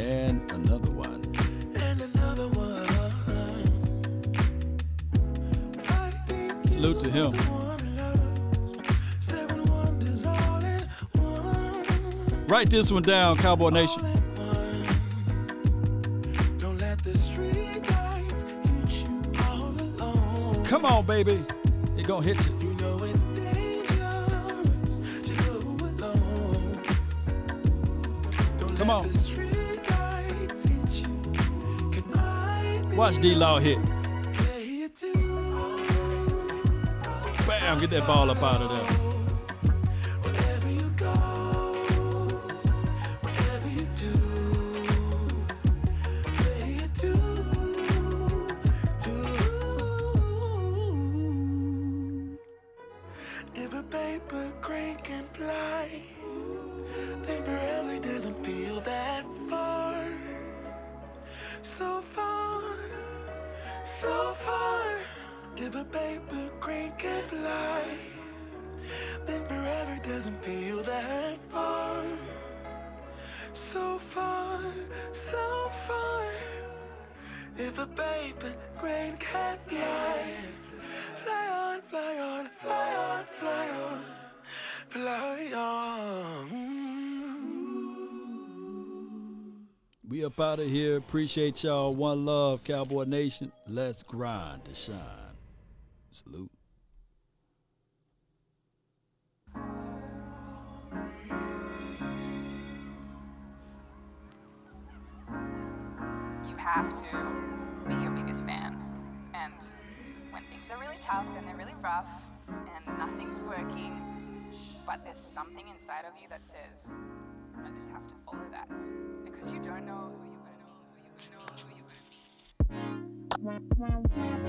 [SPEAKER 1] And another one. Salute to him. Write this one down, Cowboy Nation. Come on, baby. It gonna hit you. Come on. Watch D-Law hit. Bam, get that ball up out of there.
[SPEAKER 22] If a paper crane can fly, then forever doesn't feel that far. So far, so far. If a paper crane can fly, then forever doesn't feel that far. So far, so far. If a paper crane can fly, supply.
[SPEAKER 1] We up out of here. Appreciate y'all. One love, Cowboy Nation. Let's grind to shine. Salute.
[SPEAKER 3] You have to be your biggest fan. And when things are really tough and they're really rough and nothing's working, but there's something inside of you that says, I just have to follow that. Because you don't know who you're going to meet, who you're going to meet, who you're going to meet.